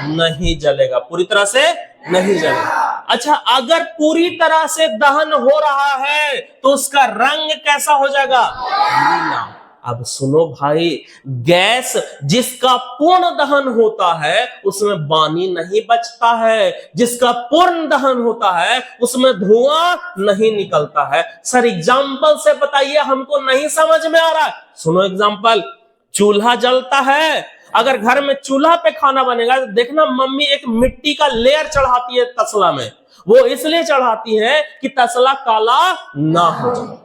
नहीं जलेगा, पूरी तरह से नहीं जलेगा। अच्छा, अगर पूरी तरह से दहन हो रहा है तो उसका रंग कैसा हो जाएगा, नीला। अब सुनो भाई, गैस जिसका पूर्ण दहन होता है उसमें पानी नहीं बचता है, जिसका पूर्ण दहन होता है उसमें धुआं नहीं निकलता है। सर एग्जाम्पल से बताइए, हमको नहीं समझ में आ रहा है। सुनो एग्जाम्पल, चूल्हा जलता है, अगर घर में चूल्हा पे खाना बनेगा तो देखना मम्मी एक मिट्टी का लेयर चढ़ाती है तसला में। वो इसलिए चढ़ाती है कि तसला काला ना हो जाए।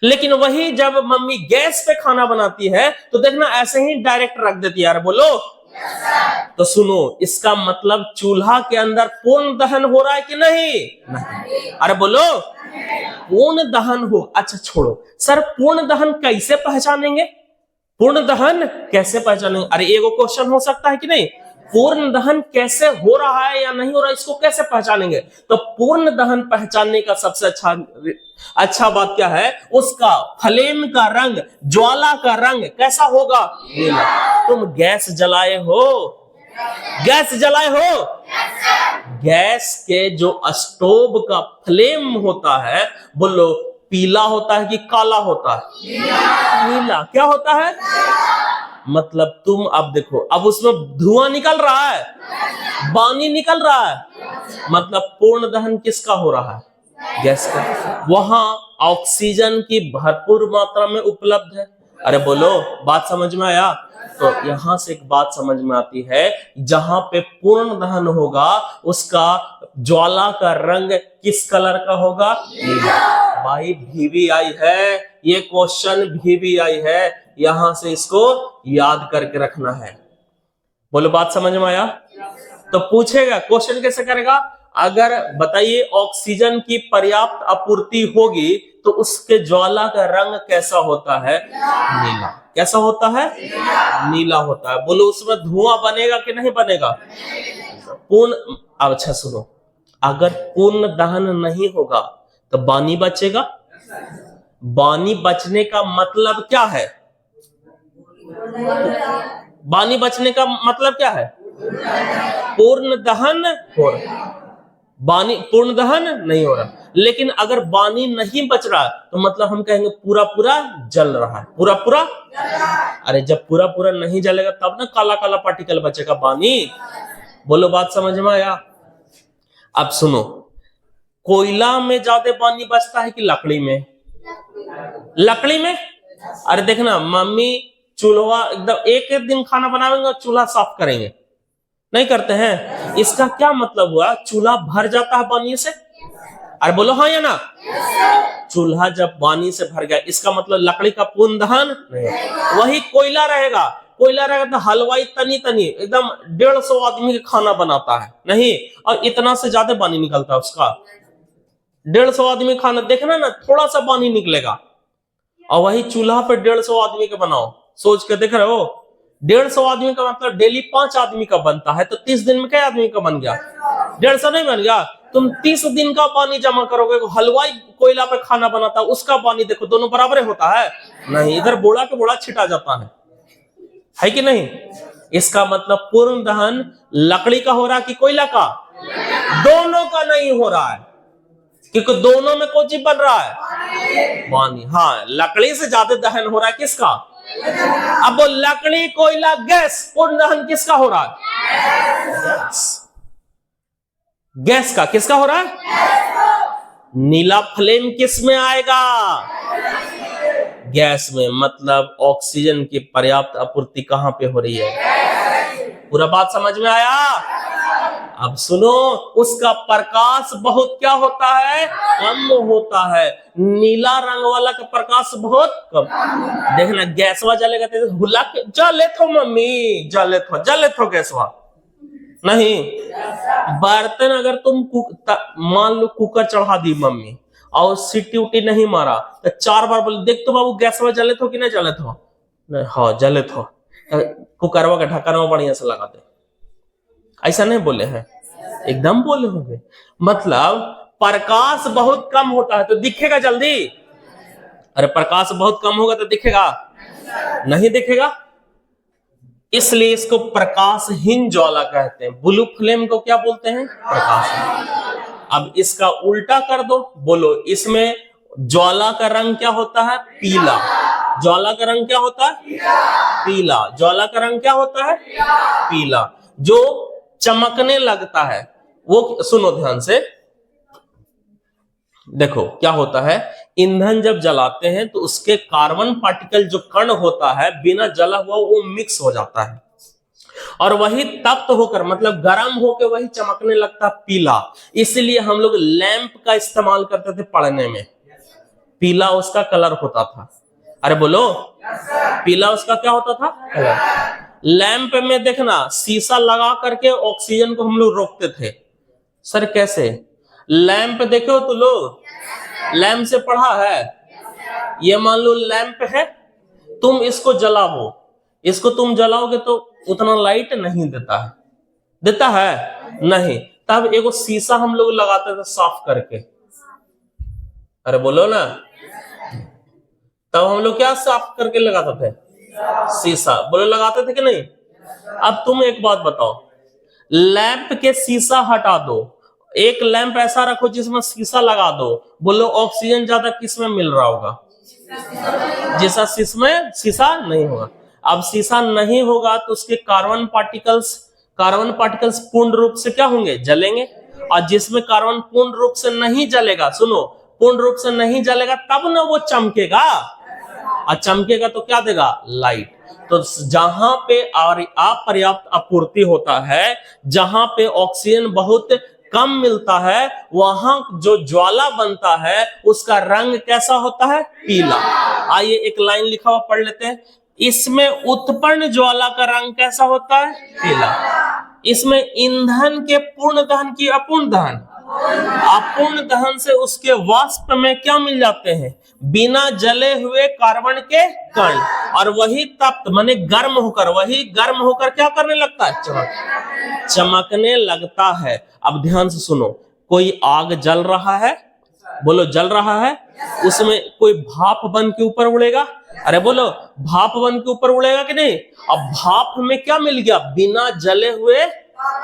लेकिन वही जब मम्मी गैस पे खाना बनाती है तो देखना ऐसे ही डायरेक्ट रख देती है। यार बोलो, तो सुनो, इसका मतलब चूल्हा के अंदर पूर्ण दहन हो रहा है कि नहीं? अरे बोलो, पूर्ण दहन हो। अच्छा छोड़ो, सर पूर्ण दहन कैसे पहचानेंगे, पूर्ण दहन कैसे पहचानेंगे? अरे एगो क्वेश्चन हो सकता है कि नहीं, पूर्ण दहन कैसे हो रहा है या नहीं हो रहा है, इसको कैसे पहचानेंगे? तो पूर्ण दहन पहचानने का सबसे अच्छा बात क्या है? उसका फ्लेम का रंग, ज्वाला का रंग कैसा होगा? नीला। तुम गैस जलाए हो? गैस जलाए हो? गैस के जो स्टोव का फ्लेम होता है, बोलो पीला होता है कि काला होता है? नीला। क्या होता है? मतलब तुम अब देखो, अब उसमें धुआं निकल रहा है, पानी निकल रहा है, मतलब पूर्ण दहन किसका हो रहा है? गैस का। वहां ऑक्सीजन की भरपूर मात्रा में उपलब्ध है। अरे बोलो, बात समझ में आया? तो यहां से एक बात समझ में आती है, जहां पे पूर्ण दहन होगा उसका ज्वाला का रंग किस कलर का होगा? नीला। भाई VVI है, ये क्वेश्चन VVI है, यहां से इसको याद करके रखना है। बोलो, बात समझ में आया? तो पूछेगा, क्वेश्चन कैसे करेगा? अगर बताइए ऑक्सीजन की पर्याप्त आपूर्ति होगी तो उसके ज्वाला का रंग कैसा होता है? नीला। कैसा होता है? नीला होता है। बोलो, उसमें धुआं बनेगा कि नहीं बनेगा? पूर्ण। अब अच्छा सुनो, अगर पूर्ण दहन नहीं होगा तो पानी बचेगा। पानी बचने का मतलब क्या है? पानी बचने का मतलब क्या है? पूर्ण दहन हो रहा, पानी पूर्ण दहन नहीं हो रहा। लेकिन अगर पानी नहीं बच रहा तो मतलब हम कहेंगे पूरा पूरा जल रहा है, पूरा पूरा। अरे जब पूरा पूरा नहीं जलेगा तब ना काला काला पार्टिकल बचेगा पानी। बोलो, बात समझ में आया? अब सुनो, कोयला में ज्यादा पानी बचता है कि लकड़ी में? लकड़ी में। अरे देखना, मम्मी चूल्हा एकदम एक एक दिन खाना बनाएंगे और चूल्हा साफ करेंगे, नहीं करते हैं? इसका क्या मतलब हुआ? चूल्हा भर जाता है पानी से। अरे बोलो हाँ या ना? चूल्हा जब पानी से भर गया, इसका मतलब लकड़ी का पूर्ण दहन नहीं। वही कोयला रहेगा, कोयला रहेगा तो हलवाई तनी तनी एकदम 150 आदमी का खाना बनाता है, नहीं, और इतना से ज्यादा पानी निकलता है उसका। 150 आदमी खाना, देखना ना, थोड़ा सा पानी निकलेगा। और वही चूल्हा पे 150 आदमी का बनाओ, सोच के देख रहे हो? 150 आदमी का मतलब डेली 5 आदमी का बनता है, तो 30 दिन में क्या आदमी का बन गया? 150 नहीं बन गया? तुम 30 दिन का पानी जमा करोगे, हलवाई कोयला पे खाना बनाता है, उसका पानी देखो, दोनों बराबर होता है? नहीं, इधर बोड़ा के बोड़ा छिटा जाता है कि नहीं? इसका मतलब पूर्ण दहन लकड़ी का हो रहा है कि कोयला का? दोनों का नहीं हो रहा है, क्योंकि दोनों में कोई चीज बन रहा है? पानी। हाँ, लकड़ी से ज्यादा दहन हो रहा है किसका? अब वो लकड़ी, कोयला, गैस, पूर्ण दहन किसका हो रहा है? गैस। गैस का। किसका हो रहा है? नीला फ्लेम किस में आएगा? गैस में। मतलब ऑक्सीजन की पर्याप्त आपूर्ति कहां पे हो रही है? पूरा बात समझ में आया? अब सुनो, उसका प्रकाश बहुत क्या होता है? कम होता है। नीला रंग वाला का प्रकाश बहुत कम। देखना, गैसवा जलेगा तो हुला के जले थो मम्मी, जले थो गैसवा नहीं। बर्तन अगर तुम मान लो कुकर चढ़ा दी मम्मी और सीटी उटी नहीं मारा तो 4 बार बोले, देख तो बाबू गैसवा जले थो कि नहीं जले थो? हाँ जले थो। कुकरवा का ढक्कन बढ़िया से लगा दे। ऐसा नहीं बोले हैं? एकदम बोले होंगे। मतलब प्रकाश बहुत कम होता है तो दिखेगा जल्दी? अरे प्रकाश बहुत कम होगा तो दिखेगा? नहीं दिखेगा। इसलिए इसको प्रकाशहीन ज्वाला कहते हैं। ब्लू फ्लेम को क्या बोलते हैं? प्रकाश। अब इसका उल्टा कर दो, बोलो, इसमें ज्वाला का रंग क्या होता है? पीला। ज्वाला का रंग क्या होता है? पीला। ज्वाला का रंग क्या होता है? पीला। जो चमकने लगता है वो, सुनो ध्यान से, देखो क्या होता है, ईंधन जब जलाते हैं तो उसके कार्बन पार्टिकल जो कण होता है बिना जला हुआ वो मिक्स हो जाता है और वही तप्त होकर, मतलब गर्म होकर वही चमकने लगता है पीला। इसलिए हम लोग लैंप का इस्तेमाल करते थे पढ़ने में, पीला उसका कलर होता था। अरे बोलो, पीला उसका क्या होता था? कलर। लैंप में देखना, शीशा लगा करके ऑक्सीजन को हम लोग रोकते थे। सर कैसे? लैंप देखो तो लो, लैंप से पढ़ा है? ये मान लो लैंप है, तुम इसको जलाओ, इसको तुम जलाओगे तो उतना लाइट नहीं देता है, देता है नहीं। तब एगो शीशा हम लोग लगाते थे साफ करके, अरे बोलो ना, तब हम लोग क्या साफ करके लगाते थे? शीशा। बोलो लगाते थे कि नहीं? अब तुम एक बात बताओ, लैंप के शीशा हटा दो, एक लैंप ऐसा रखो जिसमें शीशा लगा दो, बोलो ऑक्सीजन ज्यादा किस में मिल रहा होगा? जैसा जिसमें शीशा नहीं होगा। अब शीशा नहीं होगा तो उसके कार्बन पार्टिकल्स पूर्ण रूप से क्या होंगे? जलेंगे। और जिसमें कार्बन पूर्ण रूप से नहीं जलेगा, सुनो, पूर्ण रूप से नहीं जलेगा तब ना वो चमकेगा, और चमकेगा तो क्या देगा? लाइट। तो जहां पे अपर्याप्त आपूर्ति होता है, जहां पे ऑक्सीजन बहुत कम मिलता है, वहां जो ज्वाला बनता है उसका रंग कैसा होता है? पीला। आइए एक लाइन लिखा हुआ पढ़ लेते हैं। इसमें उत्पन्न ज्वाला का रंग कैसा होता है? पीला। इसमें ईंधन के पूर्ण दहन की अपूर्ण दहन, अपूर्ण दहन से उसके वाष्प में क्या मिल जाते हैं? बिना जले हुए कार्बन के कण, और वही तप्त माने गर्म होकर, वही गर्म होकर क्या करने लगता है? चमकने लगता है। अब ध्यान से सुनो, कोई आग जल रहा है, बोलो जल रहा है, उसमें कोई भाप बन के ऊपर उड़ेगा, अरे बोलो भाप बन के ऊपर उड़ेगा कि नहीं? अब भाप में क्या मिल गया? बिना जले हुए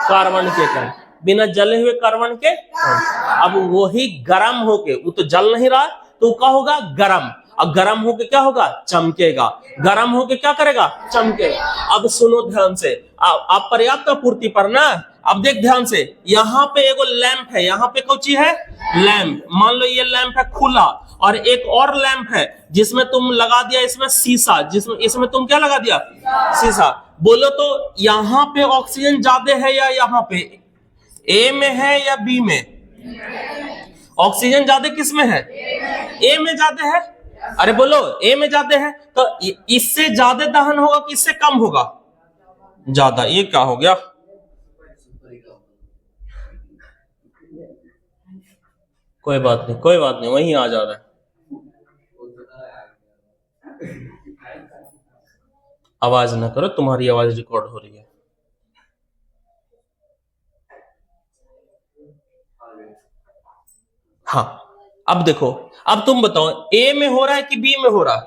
कार्बन के कण, बिना जले हुए कार्बन के कण। अब वही गर्म होके, वो तो जल नहीं रहा तो क्या होगा? गर्म। और गर्म होके क्या होगा? चमकेगा। गर्म होके क्या करेगा? चमकेगा। अब सुनो ध्यान से, आप पर्याप्त आपूर्ति पर ना, अब देख ध्यान से, यहाँ पे एगो लैंप है, यहाँ पे कौन चीज है? लैंप। मान लो ये लैंप है खुला, और एक और लैंप है जिसमें तुम लगा दिया इसमें शीशा, जिसमें इसमें तुम क्या लगा दिया? शीशा। बोलो तो यहाँ पे ऑक्सीजन ज्यादा है या यहाँ पे? ए में है या बी में? ऑक्सीजन ज्यादा किस में है? ए में ज्यादा है। अरे बोलो ए में ज्यादा है, तो इससे ज्यादा दहन होगा कि इससे कम होगा? ज्यादा। ये क्या हो गया? कोई बात नहीं, कोई बात नहीं, वहीं आ जा रहा है। आवाज ना करो, तुम्हारी आवाज रिकॉर्ड हो रही है। हाँ, अब देखो, अब तुम बताओ ए में हो रहा है कि बी में हो रहा है?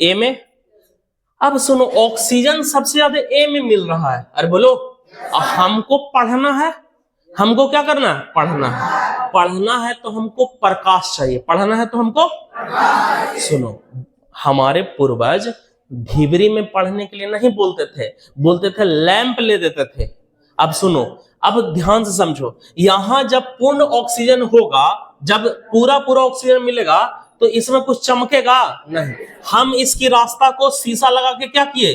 ए में। अब सुनो, ऑक्सीजन सबसे ज्यादा ए में मिल रहा है, अरे बोलो, हमको पढ़ना है, हमको क्या करना है? पढ़ना है। पढ़ना है तो हमको प्रकाश चाहिए, पढ़ना है तो हमको सुनो, हमारे पूर्वज ढिबरी में पढ़ने के लिए नहीं बोलते थे लैंप ले देते थे। अब सुनो, अब ध्यान से समझो, यहां जब पूर्ण ऑक्सीजन होगा, जब पूरा ऑक्सीजन मिलेगा, तो इसमें कुछ चमकेगा नहीं। हम इसकी रास्ता को शीशा लगा के क्या किए?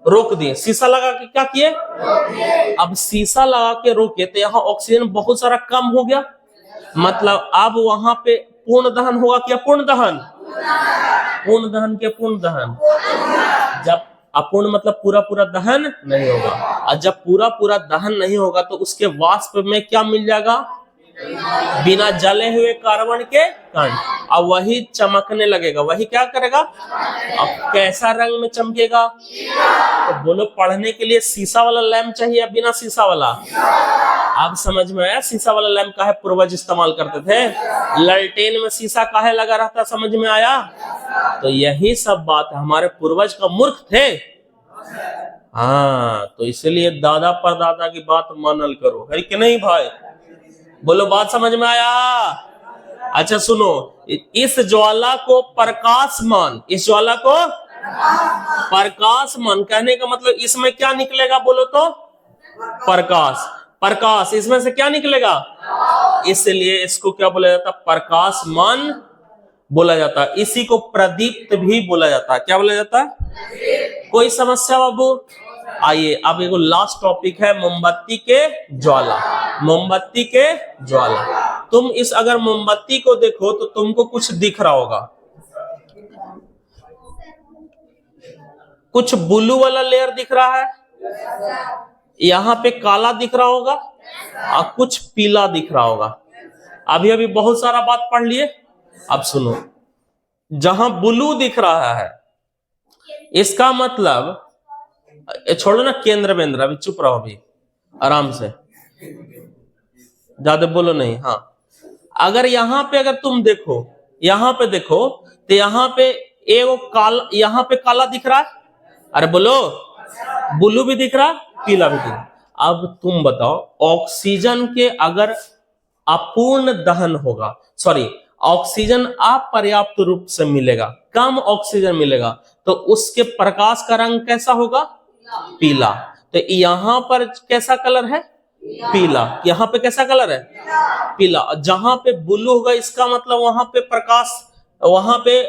रोक दिए। शीशा लगा के क्या किए? अब शीशा लगा के रोके तो यहाँ ऑक्सीजन बहुत सारा कम हो गया, मतलब अब वहां पे पूर्ण दहन होगा क्या? पूर्ण दहन। पूर्ण दहन के पूर्ण दहन। जब अपूर्ण मतलब पूरा दहन नहीं होगा, और जब पूरा दहन नहीं होगा तो उसके वाष्प में क्या मिल जाएगा? बिना जले हुए कार्बन के कण, और वही चमकने लगेगा। वही क्या करेगा? अब कैसा रंग में चमकेगा? तो बोलो, पढ़ने के लिए शीशा वाला लैंप चाहिए या बिना शीशा वाला? अब समझ में आया शीशा वाला लैंप काहे पूर्वज इस्तेमाल करते थे? ललटेन में शीशा काहे लगा रहता? समझ में आया? तो यही सब बात है, हमारे पूर्वज का मूर्ख थे। हाँ, तो इसलिए दादा परदादा की बात मानल करो, है कि नहीं भाई? बोलो, बात समझ में आया? अच्छा सुनो, इस ज्वाला को प्रकाशमान, इस ज्वाला को प्रकाशमान कहने का मतलब इसमें क्या निकलेगा? बोलो तो प्रकाश। इसमें से क्या निकलेगा? इसलिए इसको क्या बोला जाता? प्रकाशमान बोला जाता है। इसी को प्रदीप्त भी बोला जाता है। क्या बोला जाता है? कोई समस्या बाबू? आइए, अब एक लास्ट टॉपिक है मोमबत्ती के ज्वाला। मोमबत्ती के ज्वाला। तुम इस अगर मोमबत्ती को देखो तो तुमको कुछ दिख रहा होगा, कुछ ब्लू वाला लेयर दिख रहा है, यहाँ पे काला दिख रहा होगा, और कुछ पीला दिख रहा होगा। अभी बहुत सारा बात पढ़ लिए। अब सुनो, जहां ब्लू दिख रहा है इसका मतलब, छोड़ो ना केंद्र वेंद्र, अभी चुप रहो। अभी आराम से, ज्यादा बोलो नहीं। हाँ, अगर यहाँ पे अगर तुम देखो, यहाँ पे देखो तो यहाँ पे एगो काला, यहाँ पे काला दिख रहा है, अरे बोलो, ब्लू भी दिख रहा, पीला भी दिख रहा। अब तुम बताओ, ऑक्सीजन के अगर अपूर्ण दहन होगा, सॉरी, ऑक्सीजन अपर्याप्त रूप से मिलेगा, कम ऑक्सीजन मिलेगा, तो उसके प्रकाश का रंग कैसा होगा? पीला। तो यहां पर कैसा कलर है? पीला। यहां पे कैसा कलर है? पीला। जहां पे ब्लू होगा इसका मतलब वहां पे प्रकाश, वहां पे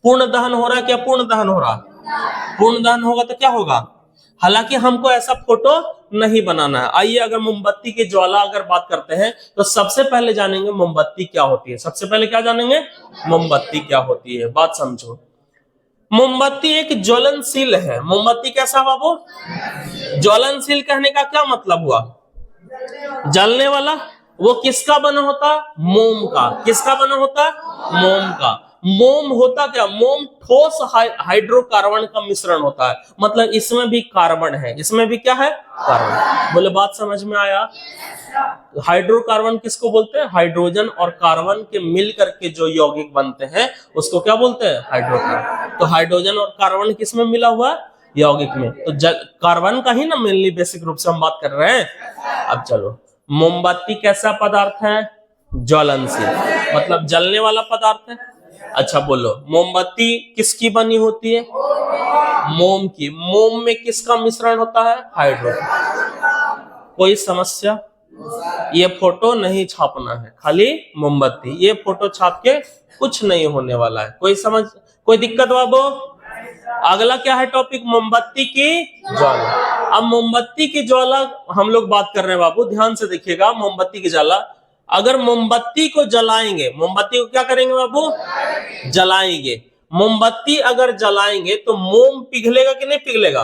पूर्ण दहन हो रहा है क्या? पूर्ण दहन हो रहा है। पूर्ण दहन होगा तो क्या होगा? हालांकि हमको ऐसा फोटो नहीं बनाना है। आइए, अगर मोमबत्ती की ज्वाला अगर बात करते हैं तो सबसे पहले जानेंगे मोमबत्ती क्या होती है। सबसे पहले क्या जानेंगे? मोमबत्ती क्या होती है। बात समझो, मोमबत्ती एक ज्वलनशील है। मोमबत्ती कैसा बाबू? ज्वलनशील कहने का क्या मतलब हुआ? जलने वाला। वो किसका बना होता? मोम का। किसका बना होता? मोम का। मोम होता क्या? मोम ठोस हाइड्रोकार्बन का मिश्रण होता है, मतलब इसमें भी कार्बन है। इसमें भी क्या है? कार्बन। बोले बात समझ में आया? हाइड्रोकार्बन किसको बोलते हैं? हाइड्रोजन और कार्बन के मिल करके जो यौगिक बनते हैं उसको क्या बोलते हैं? हाइड्रोकार्बन। तो हाइड्रोजन और कार्बन किसमें मिला हुआ है? यौगिक में। तो कार्बन का ही ना मेनली बेसिक रूप से हम बात कर रहे हैं। अब चलो, मोमबत्ती कैसा पदार्थ है? ज्वलनशील, मतलब जलने वाला पदार्थ है। अच्छा बोलो, मोमबत्ती किसकी बनी होती है? मोम की। मोम में किसका मिश्रण होता है? हाइड्रोजन। कोई समस्या? ये फोटो नहीं छापना है, खाली मोमबत्ती। ये फोटो छाप के कुछ नहीं होने वाला है। कोई समझ, कोई दिक्कत बाबू? अगला क्या है टॉपिक? मोमबत्ती की ज्वाला। अब मोमबत्ती की ज्वाला हम लोग बात कर रहे हैं बाबू, ध्यान से देखिएगा। मोमबत्ती की ज्वाला, अगर मोमबत्ती को जलाएंगे, मोमबत्ती को क्या करेंगे बाबू? जलाएंगे। मोमबत्ती अगर जलाएंगे तो मोम पिघलेगा कि नहीं पिघलेगा?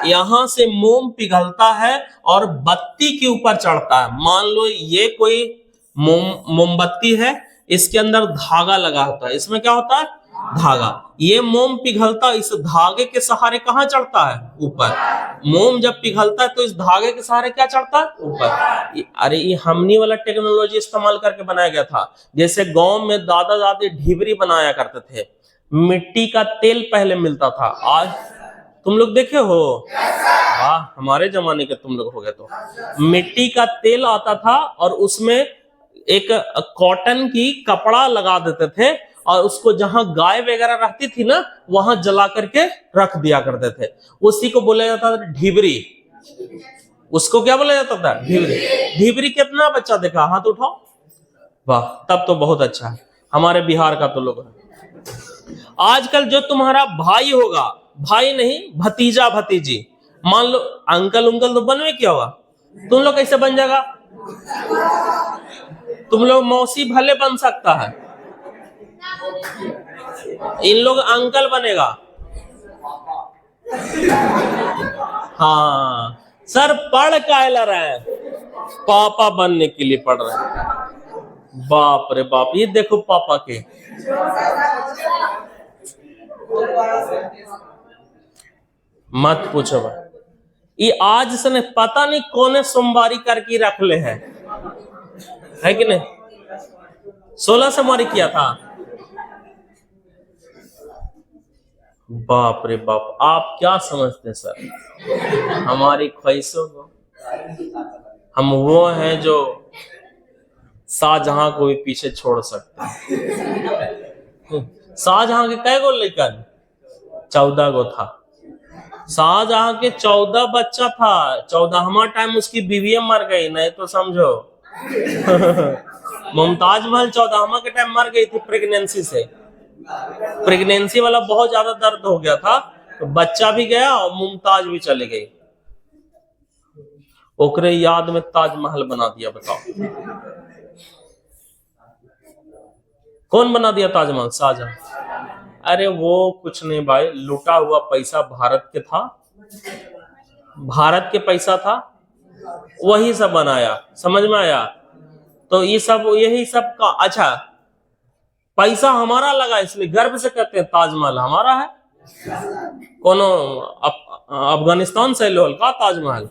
यहां से मोम पिघलता है और बत्ती के ऊपर चढ़ता है। मान लो ये कोई मोमबत्ती है, इसके अंदर धागा लगा होता है। इसमें क्या होता है? धागा। ये मोम पिघलता इस धागे के सहारे कहां चढ़ता है? ऊपर। मोम जब पिघलता है तो इस धागे के सहारे क्या चढ़ता है? ऊपर। अरे ये हमनी वाला टेक्नोलॉजी इस्तेमाल करके बनाया गया था। जैसे गांव में दादा दादी ढिबरी बनाया करते थे, मिट्टी का तेल पहले मिलता था। आज तुम लोग देखे हो? वाह, हमारे जमाने के तुम लोग हो गए। तो मिट्टी का तेल आता था और उसमें एक कॉटन की कपड़ा लगा देते थे और उसको जहां गाय वगैरह रहती थी ना, वहां जला करके रख दिया करते थे। उसी को बोला जाता था ढिबरी। उसको क्या बोला जाता था? ढिबरी। ढिबरी कितना बच्चा देखा? हाथ उठाओ। वाह, तब तो बहुत अच्छा है। हमारे बिहार का तो लोग है। आजकल जो तुम्हारा भाई होगा, भाई नहीं भतीजा भतीजी, मान लो अंकल उंकल तो बनवे क्या होगा, तुम लोग कैसे बन जाएगा? तुम लोग मौसी भले बन सकता है, इन लोग अंकल बनेगा। हाँ सर, पढ़ काहे ला रहे हैं? पापा बनने के लिए पढ़ रहे हैं। बाप रे बाप, ये देखो पापा के। मत पूछो भाई, ये आज से नहीं, पता नहीं कौन सोमवारी करके रख ले है कि नहीं? 16 सोमवारी किया था। बाप रे बाप, आप क्या समझते सर हमारी ख्वाहिशों को? हम वो हैं जो शाहजहां को भी पीछे छोड़ सकते हैं। शाहजहां के कै गो लेकर? 14 गो था। शाहजहां के 14 बच्चा था। 14वां टाइम उसकी बीवी मर गई, नहीं तो समझो मुमताज महल 14वां के टाइम मर गई थी प्रेगनेंसी से। प्रेगनेंसी वाला बहुत ज्यादा दर्द हो गया था, तो बच्चा भी गया और मुमताज भी चले गई। ओकरे याद में ताजमहल बना दिया। बताओ कौन बना दिया ताजमहल? शाहजहां। अरे वो कुछ नहीं भाई, लूटा हुआ पैसा भारत के था, भारत के पैसा था, वही सब बनाया। समझ में आया? तो ये सब, यही सब का अच्छा पैसा हमारा लगा, इसलिए गर्व से कहते हैं ताजमहल हमारा है। कोनो अफगानिस्तान से लोहल का ताजमहल,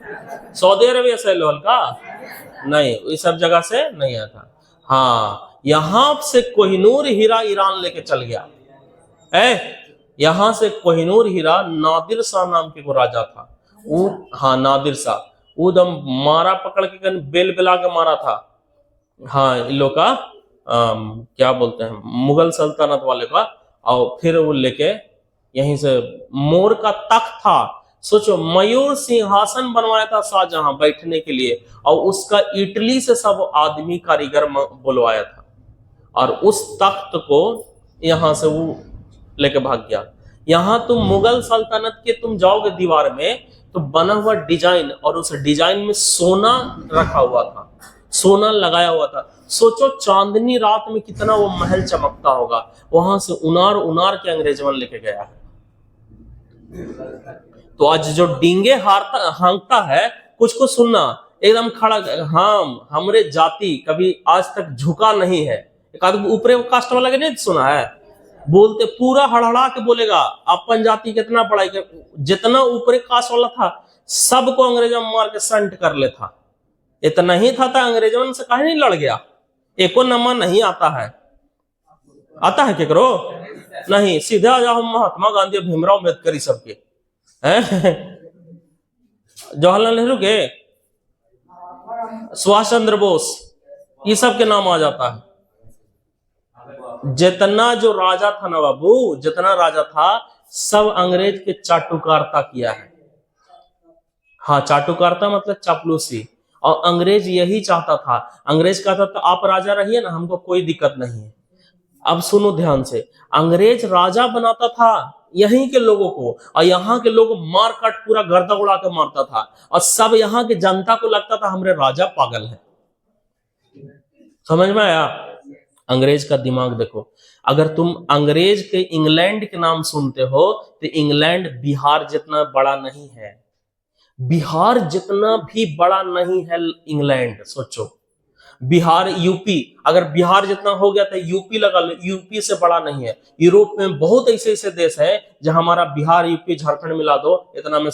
सऊदी अरबिया से लोहल का नहीं, ये सब जगह से नहीं आया था। हाँ, यहां से कोहिनूर हीरा ईरान लेके चल गया। यहां से कोहिनूर हीरा नादिर शाह नाम के को राजा था वो, हाँ नादिर शाह, वो दम मारा पकड़ के बेल बेला के मारा था। हाँ, इन लोग का क्या बोलते हैं, मुगल सल्तनत वाले का। और फिर वो लेके यहीं से मोर का तख्त था, सोचो मयूर सिंहासन बनवाया था शाहजहां बैठने के लिए, और उसका इटली से सब आदमी कारीगर बुलवाया था, और उस तख्त को यहां से वो लेके भाग गया। यहां तुम मुगल सल्तनत के तुम जाओगे दीवार में तो बना हुआ डिजाइन, और उस डिजाइन में सोना रखा हुआ था, सोना लगाया हुआ था। सोचो चांदनी रात में कितना वो महल चमकता होगा। वहां से उनार उनार के अंग्रेजवन लेके गया है। तो आज जो डींगे हांकता है, कुछ को सुनना एकदम खड़ा, हम हमरे जाति कभी आज तक झुका नहीं है। एक आदमी ऊपरे कास्ट वाला के नहीं सुना है, बोलते पूरा हड़हड़ा के बोलेगा अपन जाति कितना पढ़ाई कर, जितना ऊपरे कास्ट वाला था सबको अंग्रेजों मार के संट कर ले था। इतना ही था अंग्रेजों से कहीं नहीं लड़ गया। एको नमा नहीं आता है, आता है केकरो नहीं, सीधे आ जाओ महात्मा गांधी, भीमराव अम्बेडकर सबके, जवाहरलाल नेहरू के, सुभाष चंद्र बोस, ये सब के नाम आ जाता है। जितना जो राजा था ना बाबू, जितना राजा था सब अंग्रेज के चाटुकारिता किया है। हाँ, चाटुकारिता मतलब चापलूसी, और अंग्रेज यही चाहता था। अंग्रेज कहता था आप राजा रहिए ना, हमको कोई दिक्कत नहीं है। अब सुनो ध्यान से, अंग्रेज राजा बनाता था यहीं के लोगों को, और यहाँ के लोग मार काट पूरा गर्दा उड़ा के मारता था, और सब यहाँ के जनता को लगता था हमारे राजा पागल है। समझ में आया? अंग्रेज का दिमाग देखो। अगर तुम अंग्रेज के इंग्लैंड के नाम सुनते हो तो इंग्लैंड बिहार जितना बड़ा नहीं है, बिहार जितना भी बड़ा नहीं है इंग्लैंड। सोचो बिहार यूपी, अगर बिहार जितना हो गया तो यूपी लगा लो, यूपी से बड़ा नहीं है। यूरोप में बहुत ऐसे ऐसे देश है जहां हमारा बिहार यूपी झारखंड मिला दो, इतना में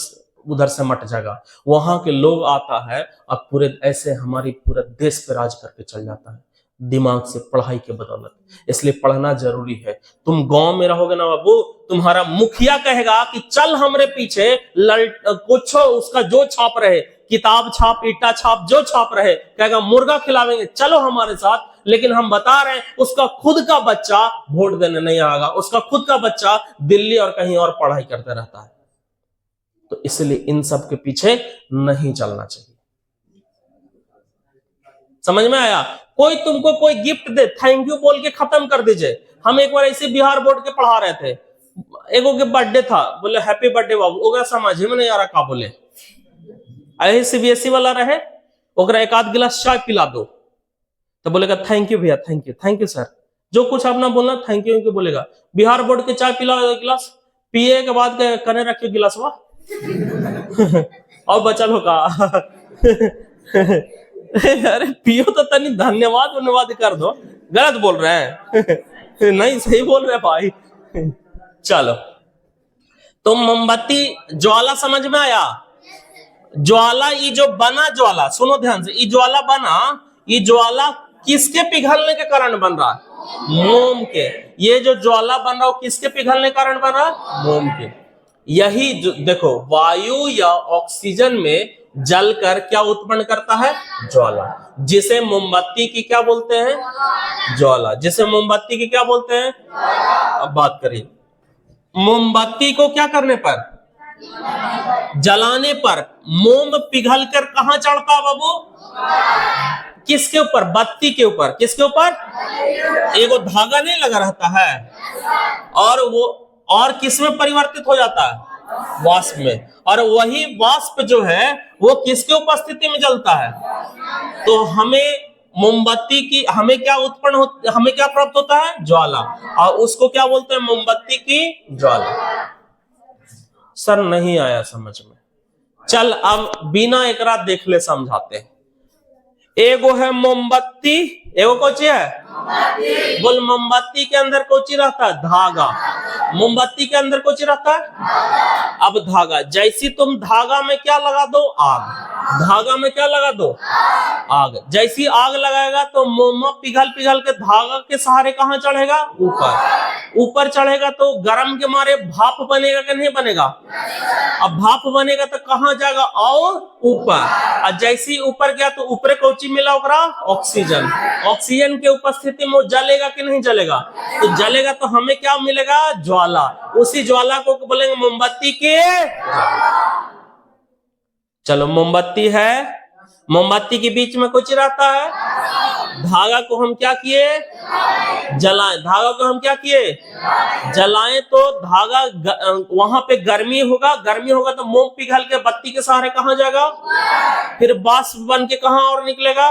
उधर से मट जाएगा। वहां के लोग आता है और पूरे ऐसे हमारी पूरे देश पे राज करके चल जाता है, दिमाग से, पढ़ाई के बदौलत। इसलिए पढ़ना जरूरी है। तुम गांव में रहोगे ना बाबू, तुम्हारा मुखिया कहेगा कि चल हमरे पीछे, कुछ उसका जो छाप रहे, किताब छाप, ईटा छाप, जो छाप रहे, कहेगा मुर्गा खिलावेंगे, चलो हमारे साथ। लेकिन हम बता रहे हैं उसका खुद का बच्चा वोट देने नहीं आएगा, उसका खुद का बच्चा दिल्ली और कहीं और पढ़ाई करते रहता है। तो इसलिए इन सब के पीछे नहीं चलना चाहिए। समझ में आया? कोई तुमको कोई गिफ्ट दे, थैंक यू बोल के खत्म कर दीजिए। हम एक बार ऐसे बिहार बोर्ड के पढ़ा रहे थे, एगो के बर्थडे था, बोले हैप्पी बर्थडे बाबू, ओकरा समझ में नहीं आ रहा का बोले। ऐसे सीबीएसई वाला रहे, ओकरा एक आध गिलास चाय पिला दो तो बोलेगा थैंक यू भैया, thank you, thank you sir, जो कुछ अपना बोलना थैंक यू बोलेगा। बिहार बोर्ड के चाय पिला गिलास, पिए के बाद कने रखियो गिलास वा और बचल होगा अरे पियो तो तनी धन्यवाद कर दो, गलत बोल रहे हैं नहीं सही बोल रहे भाई। चलो, तो मोमबत्ती ज्वाला समझ में आया? ज्वाला, ये जो बना ज्वाला, सुनो ध्यान से, ये ज्वाला बना, ये ज्वाला किसके पिघलने के कारण बन रहा है? मोम के। ये जो ज्वाला बन रहा है किसके पिघलने के कारण बन रहा है? मोम के। यही जो देखो, वायु या ऑक्सीजन में जलकर क्या उत्पन्न करता है? ज्वाला, जिसे मोमबत्ती की क्या बोलते हैं? ज्वाला। जिसे मोमबत्ती की क्या बोलते हैं? अब बात करिए, मोमबत्ती को क्या करने पर? जलाने पर मोम पिघलकर कहां चढ़ता बाबू? किसके ऊपर? बत्ती के ऊपर। किसके ऊपर? एगो धागा नहीं लगा रहता है, और वो और किस में परिवर्तित हो जाता है? वाष्प में। और वही वाष्प जो है वो किसके उपस्थिति में जलता है? तो हमें मोमबत्ती की, हमें क्या उत्पन्न हो, हमें क्या प्राप्त होता है? ज्वाला। और उसको क्या बोलते हैं? मोमबत्ती की ज्वाला। सर नहीं आया समझ में? चल अब बिना एकरा देख ले समझाते हैं। एगो है मोमबत्ती, एगो कौन है? बोल मोमबत्ती के अंदर कौची रहता है? धागा। मोमबत्ती के अंदर कौची रहता है? अब धागा, जैसी तुम धागा में क्या लगा दो? आग। धागा में क्या लगा दो? आग। जैसी आग लगाएगा तो मोम पिघल पिघल के धागा के सहारे कहाँ चढ़ेगा? ऊपर। ऊपर चढ़ेगा तो गर्म के मारे भाप बनेगा कि नहीं बनेगा? अब भाप बनेगा तो कहाँ जाएगा? और ऊपर। और जैसी ऊपर गया तो ऊपर कौची मिला ओकरा? ऑक्सीजन। ऑक्सीजन के उपस्थिति में वो जलेगा कि नहीं जलेगा? तो जलेगा तो हमें क्या मिलेगा? ज्वाला। उसी ज्वाला को बोलेंगे मोमबत्ती के। चलो, मोमबत्ती है, मोमबत्ती के बीच में कुछ रहता है, धागा को हम क्या किए? जलाएं। धागा को हम क्या किए? जलाएं तो धागा वहां पे गर्मी होगा, गर्मी होगा तो मोम पिघल के बत्ती के सहारे कहाँ जाएगा? फिर वाष्प बन के कहाँ और निकलेगा?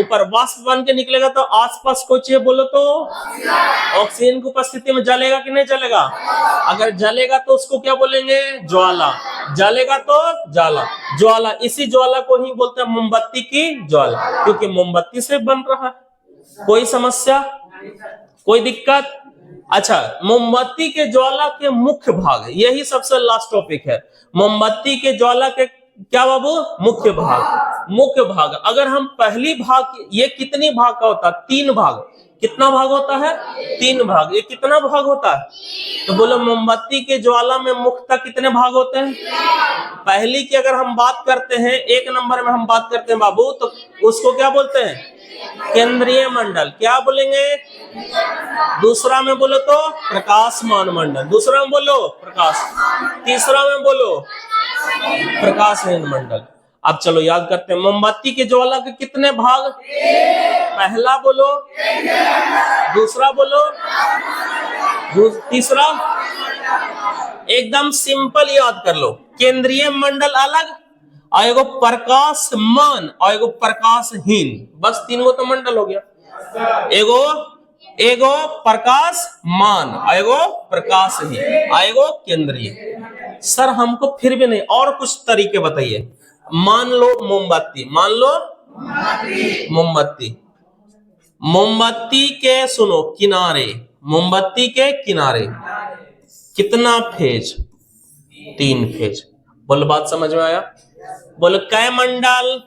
ऊपर। वाष्प बन के निकलेगा तो आसपास कुछ है बोलो तो ऑक्सीजन की उपस्थिति में जलेगा कि नहीं जलेगा? अगर जलेगा तो उसको क्या बोलेंगे? ज्वाला। जलेगा तो ज्वाला। ज्वाला, इसी ज्वाला को ही बोलते हैं मोमबत्ती की ज्वाला, क्योंकि मोमबत्ती से बन रहा है। कोई समस्या? कोई दिक्कत? अच्छा, मोमबत्ती के ज्वाला के मुख्य भाग, यही सबसे लास्ट टॉपिक है। मोमबत्ती के ज्वाला के क्या बाबू? मुख्य भाग। मुख्य भाग, अगर हम पहली भाग, ये कितनी भाग का होता है? 3 भाग। कितना भाग होता है? 3 भाग। ये कितना भाग होता है? तो बोलो मोमबत्ती के ज्वाला में मुख्यतः कितने भाग होते हैं? पहली की अगर हम बात करते हैं, 1 नंबर में हम बात करते हैं बाबू, तो उसको क्या बोलते हैं? केंद्रीय मंडल। क्या बोलेंगे? दूसरा में बोलो तो प्रकाशमान मंडल। दूसरा में बोलो प्रकाश। तीसरा में बोलो प्रकाशहीन मंडल। अब चलो याद करते हैं, मोमबत्ती के ज्वाला के कितने भाग? पहला बोलो, दूसरा बोलो, तीसरा। एकदम सिंपल याद कर लो, केंद्रीय मंडल अलग, और एगो प्रकाशमान और एगो प्रकाशहीन। बस 3 गो तो मंडल हो गया। एगो प्रकाशमान और एगो प्रकाशहीन और एगो केंद्रीय। सर हमको फिर भी नहीं, और कुछ तरीके बताइए। मान लो मोमबत्ती, मान लो मोमबत्ती, मोमबत्ती के सुनो किनारे, मोमबत्ती के किनारे कितना फेज? 3 फेज। बोलो बात समझ में आया? बोलो कै मंडल?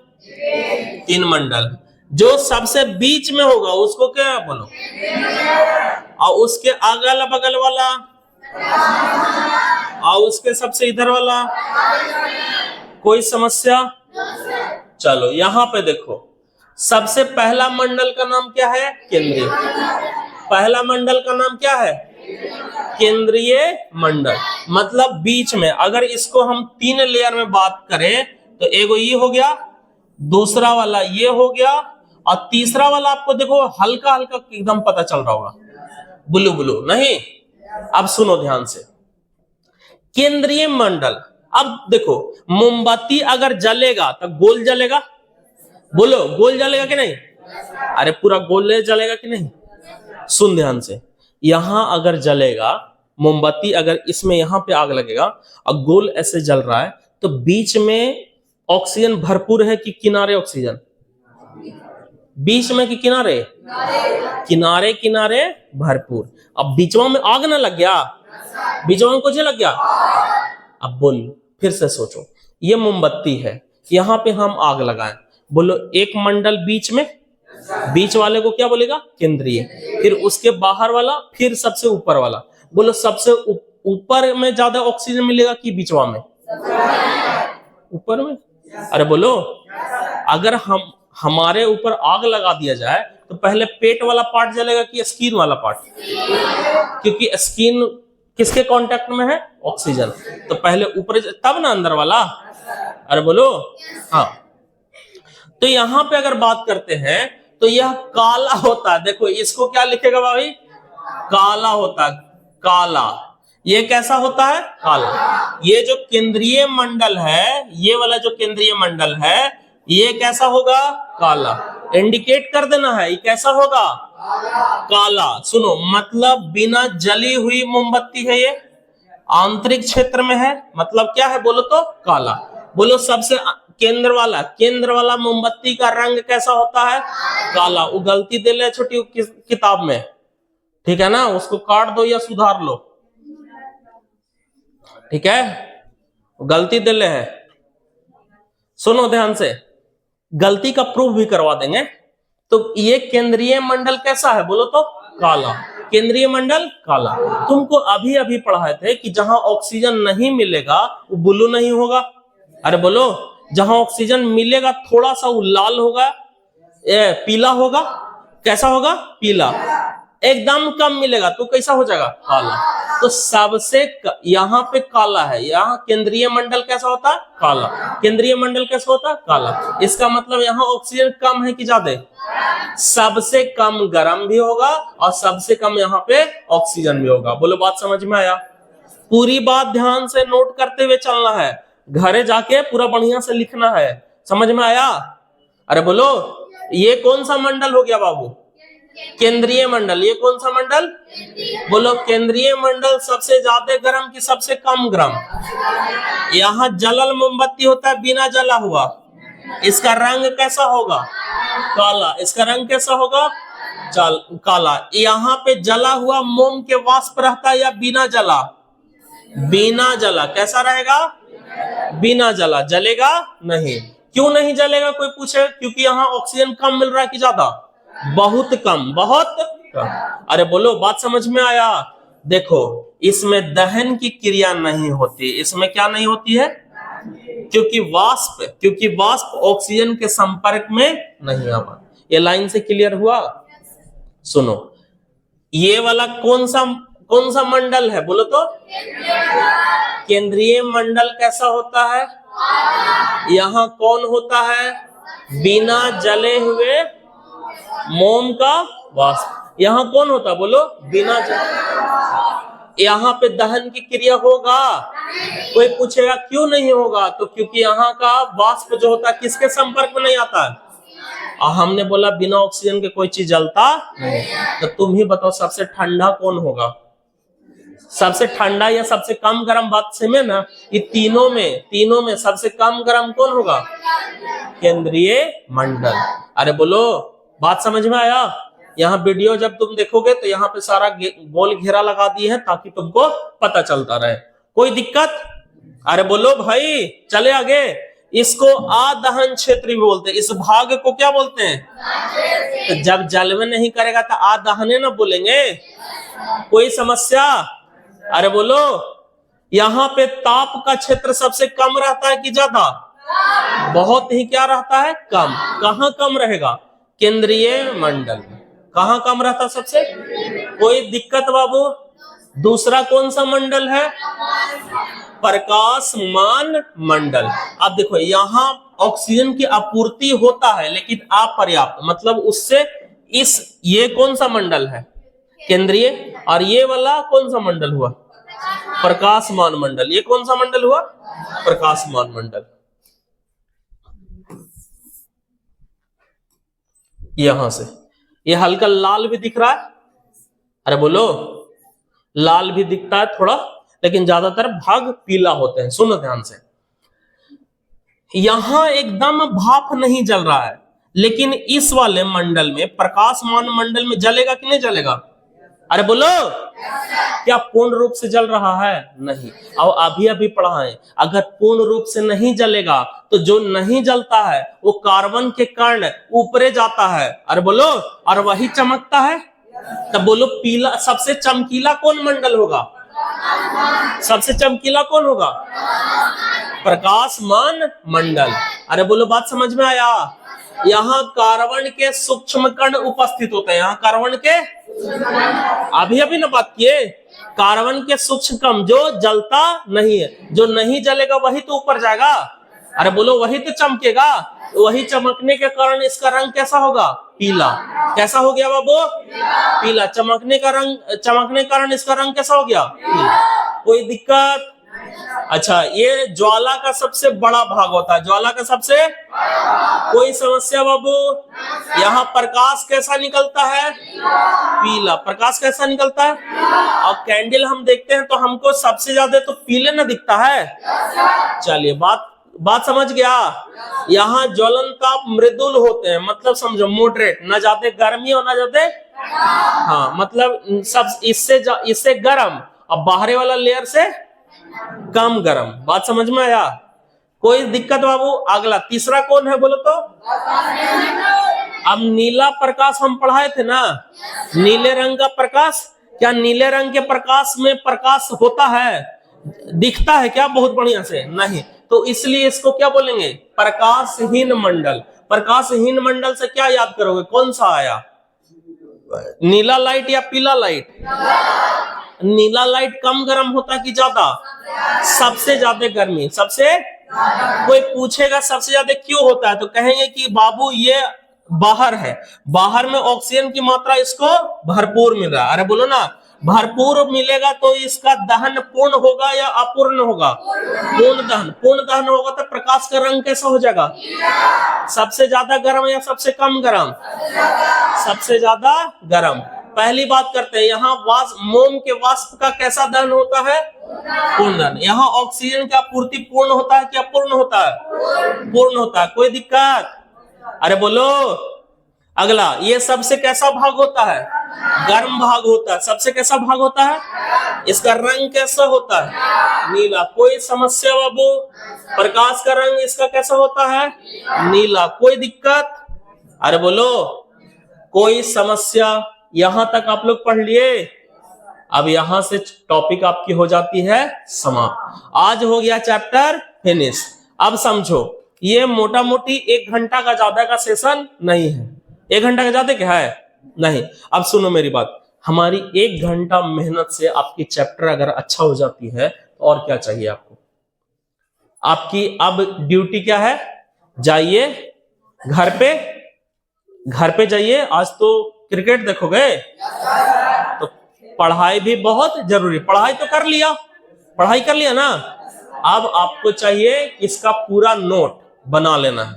3 मंडल। जो सबसे बीच में होगा उसको क्या बोलो? और उसके अगल बगल वाला, और उसके सबसे इधर वाला। कोई समस्या? चलो यहां पे देखो, सबसे पहला मंडल का नाम क्या है? केंद्रीय। पहला मंडल का नाम क्या है? केंद्रीय मंडल। मतलब बीच में। अगर इसको हम 3 लेयर में बात करें तो एगो ये हो गया, दूसरा वाला ये हो गया, और तीसरा वाला आपको देखो हल्का हल्का एकदम पता चल रहा होगा, ब्लू ब्लू नहीं। अब सुनो ध्यान से, केंद्रीय मंडल। अब देखो, मोमबत्ती अगर जलेगा तो गोल जलेगा। बोलो गोल जलेगा कि नहीं? अरे पूरा गोल जलेगा कि नहीं? सुन ध्यान से, यहां अगर जलेगा मोमबत्ती, अगर इसमें यहां पे आग लगेगा और गोल ऐसे जल रहा है, तो बीच में ऑक्सीजन भरपूर है कि किनारे ऑक्सीजन? बीच में कि किनारे? किनारे किनारे भरपूर। अब बीचवा में आग ना लग गया? बीचवा में कुछ लग गया? अब बोल, फिर से सोचो, ये मोमबत्ती है, यहां पे हम आग लगाएं, बोलो एक मंडल बीच में, बीच वाले को क्या बोलेगा? केंद्रीय। फिर उसके बाहर वाला, फिर सबसे ऊपर वाला। बोलो सबसे ऊपर में ज्यादा ऑक्सीजन मिलेगा कि बीचवा में? ऊपर में। अरे बोलो, अगर हमारे ऊपर आग लगा दिया जाए तो पहले पेट वाला पार्ट जलेगा कि स्किन वाला पार्ट? क्योंकि स्किन किसके कांटेक्ट में है? ऑक्सीजन। तो पहले ऊपर तब ना अंदर वाला। अरे बोलो हाँ। तो यहां पे अगर बात करते हैं तो यह काला होता है। देखो इसको क्या लिखेगा भाई? काला होता है, काला। ये कैसा होता है? काला। ये जो केंद्रीय मंडल है, ये वाला जो केंद्रीय मंडल है, ये कैसा होगा? काला। इंडिकेट कर देना है, ये कैसा होगा? काला। सुनो, मतलब बिना जली हुई मोमबत्ती है ये, आंतरिक क्षेत्र में है, मतलब क्या है बोलो तो? काला। बोलो सबसे केंद्र वाला मोमबत्ती का रंग कैसा होता है? काला। वो गलती दे ले छोटी किताब में, ठीक है ना, उसको काट दो या सुधार लो, ठीक है, गलती दे ले है। सुनो ध्यान से, गलती का प्रूफ भी करवा देंगे। तो ये केंद्रीय मंडल कैसा है बोलो तो? काला। केंद्रीय मंडल काला। तुमको अभी अभी पढ़ाए थे कि जहां ऑक्सीजन नहीं मिलेगा वो ब्लू नहीं होगा। अरे बोलो, जहां ऑक्सीजन मिलेगा थोड़ा सा वो लाल होगा, पीला होगा। कैसा होगा? पीला। एकदम कम मिलेगा तो कैसा हो जाएगा? काला। तो सबसे यहाँ पे काला है, यहाँ केंद्रीय मंडल कैसा होता है? काला। केंद्रीय मंडल कैसा होता है? काला। इसका मतलब यहाँ ऑक्सीजन कम है कि ज्यादा? सबसे कम गर्म भी होगा और सबसे कम यहाँ पे ऑक्सीजन भी होगा। बोलो बात समझ में आया? पूरी बात ध्यान से नोट करते हुए चलना है, घरे जाके पूरा बढ़िया से लिखना है। समझ में आया? अरे बोलो, ये कौन सा मंडल हो गया बाबू? केंद्रीय मंडल। ये कौन सा मंडल? बोलो, केंद्रीय मंडल सबसे ज्यादा गर्म कि सबसे कम गर्म? यहाँ जलल मोमबत्ती होता है, बिना जला हुआ। इसका रंग कैसा होगा? काला। इसका रंग कैसा होगा? काला। यहाँ पे जला हुआ मोम के वाष्प रहता है या बिना जला? बिना जला। कैसा रहेगा? बिना जला। जलेगा नहीं। क्यों नहीं जलेगा कोई पूछे? क्योंकि यहाँ ऑक्सीजन कम मिल रहा है कि ज्यादा? बहुत कम, बहुत कम। अरे बोलो, बात समझ में आया? देखो, इसमें दहन की क्रिया नहीं होती। इसमें क्या नहीं होती है? क्योंकि वाष्प ऑक्सीजन के संपर्क में नहीं आ पाता। ये लाइन से क्लियर हुआ? सुनो, ये वाला कौन सा मंडल है बोलो तो? केंद्रीय मंडल कैसा होता है? यहाँ कौन होता है? बिना जले हुए मोम का वाष्प। यहाँ कौन होता बोलो? बिना जले। यहाँ पे दहन की क्रिया होगा? कोई पूछेगा क्यों नहीं होगा? तो क्योंकि यहाँ का वाष्प जो होता है किसके संपर्क में नहीं आता है? और हमने बोला बिना ऑक्सीजन के कोई चीज जलता नहीं। तो तुम ही बताओ, सबसे ठंडा कौन होगा? सबसे ठंडा या सबसे कम गर्म? बात समझे ना? ये तीनों में सबसे कम गर्म कौन होगा? केंद्रीय मंडल। अरे बोलो, बात समझ में आया? यहाँ वीडियो जब तुम देखोगे तो यहाँ पे सारा गोल घेरा लगा दिए है ताकि तुमको पता चलता रहे। कोई दिक्कत? अरे बोलो भाई, चले आगे। इसको आदहन क्षेत्र भी बोलते हैं। इस भाग को क्या बोलते हैं? तो जब जलवे नहीं करेगा तो आदहने ना बोलेंगे? कोई समस्या? अरे बोलो, यहाँ पे ताप का क्षेत्र सबसे कम रहता है कि ज्यादा? बहुत ही क्या रहता है? कम। कहाँ कम रहेगा? केंद्रीय मंडल। कहाँ कम रहता सबसे? कोई दिक्कत बाबू? दूसरा कौन सा मंडल है? प्रकाशमान मंडल। अब देखो, यहाँ ऑक्सीजन की आपूर्ति होता है लेकिन अपर्याप्त, मतलब उससे ये कौन सा मंडल है? केंद्रीय। और ये वाला कौन सा मंडल हुआ? प्रकाशमान मंडल। ये कौन सा मंडल हुआ? प्रकाशमान मंडल। यहां से ये हल्का लाल भी दिख रहा है। अरे बोलो, लाल भी दिखता है थोड़ा, लेकिन ज्यादातर भाग पीला होते हैं। सुनो ध्यान से, यहां एकदम भाप नहीं जल रहा है, लेकिन इस वाले मंडल में, प्रकाशमान मंडल में जलेगा कि नहीं जलेगा? अरे बोलो, क्या पूर्ण रूप से जल रहा है? नहीं। और अभी अभी पढ़ा है, अगर पूर्ण रूप से नहीं जलेगा तो जो नहीं जलता है वो कार्बन के कारण ऊपरे जाता है। अरे बोलो, और वही चमकता है। तब बोलो, पीला सबसे चमकीला कौन मंडल होगा? सबसे चमकीला कौन होगा? प्रकाशमान मंडल। अरे बोलो, बात समझ में आया? यहाँ कार्बन के सूक्ष्म कण उपस्थित होते हैं। यहाँ कार्बन के, अभी ना बात किए, कार्बन के सूक्ष्म कण जो जलता नहीं है, जो नहीं जलेगा वही तो ऊपर जाएगा। अरे बोलो, वही तो चमकेगा। वही चमकने के कारण इसका रंग कैसा होगा? पीला। कैसा हो गया बाबू? पीला। चमकने के कारण इसका रंग कैसा हो गया? पीला। कोई दिक्कत? अच्छा, ये ज्वाला का सबसे बड़ा भाग होता है। ज्वाला का सबसे, कोई समस्या बाबू? यहाँ प्रकाश कैसा निकलता है? पीला। प्रकाश कैसा निकलता है? और कैंडल हम देखते हैं तो हमको सबसे ज्यादा तो पीले ना दिखता है। चलिए, बात बात समझ गया? यहाँ ज्वलन ताप मृदुल होते हैं, मतलब समझो मॉडरेट, ना ज्यादा गर्मी और ना ज्यादा, हाँ मतलब सब इससे गर्म, अब बाहरी वाला लेयर से कम गर्म। बात समझ में आया? कोई दिक्कत बाबू? अगला तीसरा कौन है बोलो तो? अब नीला प्रकाश हम पढ़ाए थे ना, नीले रंग का प्रकाश। क्या नीले रंग के प्रकाश में प्रकाश होता है, दिखता है क्या बहुत बढ़िया से? नहीं। तो इसलिए इसको क्या बोलेंगे? प्रकाशहीन मंडल। प्रकाशहीन मंडल से क्या याद करोगे, कौन सा आया? नीला लाइट या पीला लाइट? नीला लाइट कम गर्म होता कि ज्यादा? सबसे ज्यादा गर्मी, सबसे। कोई पूछेगा सबसे ज्यादा क्यों होता है, तो कहेंगे कि बाबू ये बाहर है, बाहर में ऑक्सीजन की मात्रा इसको भरपूर मिल रहा है। अरे बोलो ना, भरपूर मिलेगा तो इसका दहन पूर्ण होगा या अपूर्ण होगा? पूर्ण दहन। पूर्ण दहन होगा तो प्रकाश का रंग कैसा हो जाएगा? सबसे ज्यादा गर्म या सबसे कम गर्म? सबसे ज्यादा गर्म। पहली बात करते हैं, यहाँ मोम के वाष्प का कैसा दहन होता है? पूर्ण दहन। यहाँ ऑक्सीजन की आपूर्ति पूर्ण होता है क्या अपूर्ण होता है? पूर्ण होता है। कोई दिक्कत? अरे बोलो। अगला, ये सबसे कैसा भाग होता है? गर्म भाग होता है। सबसे कैसा भाग होता है? इसका रंग कैसा होता है? नीला। कोई समस्या बाबू? प्रकाश का रंग इसका कैसा होता है? नीला। कोई दिक्कत? अरे बोलो। कोई समस्या? यहां तक आप लोग पढ़ लिए? अब यहां से टॉपिक आपकी हो जाती है समाप्त। आज हो गया चैप्टर फिनिश। अब समझो, ये मोटा मोटी 1 घंटा का ज्यादा का सेशन नहीं है। 1 घंटा का ज्यादा क्या है? नहीं। अब सुनो मेरी बात, हमारी 1 घंटा मेहनत से आपकी चैप्टर अगर अच्छा हो जाती है तो और क्या चाहिए आपको? आपकी अब ड्यूटी क्या है? जाइए घर पे जाइए। आज तो क्रिकेट देखोगे, तो पढ़ाई भी बहुत जरूरी। पढ़ाई कर लिया ना। अब आपको चाहिए इसका पूरा नोट बना लेना है।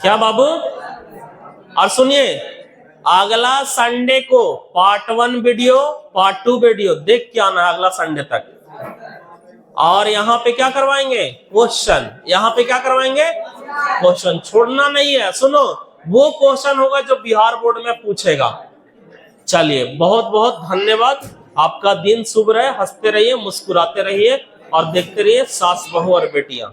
क्या बाबू? और सुनिए, अगला संडे को पार्ट 1 वीडियो, पार्ट 2 वीडियो देख के आना अगला संडे तक। और यहाँ पे क्या करवाएंगे? क्वेश्चन। यहाँ पे क्या करवाएंगे? क्वेश्चन। छोड़ना नहीं है। सुनो, वो क्वेश्चन होगा जो बिहार बोर्ड में पूछेगा। चलिए, बहुत बहुत धन्यवाद। आपका दिन शुभ रहे। हंसते रहिए, मुस्कुराते रहिए और देखते रहिए सास बहू और बेटियां।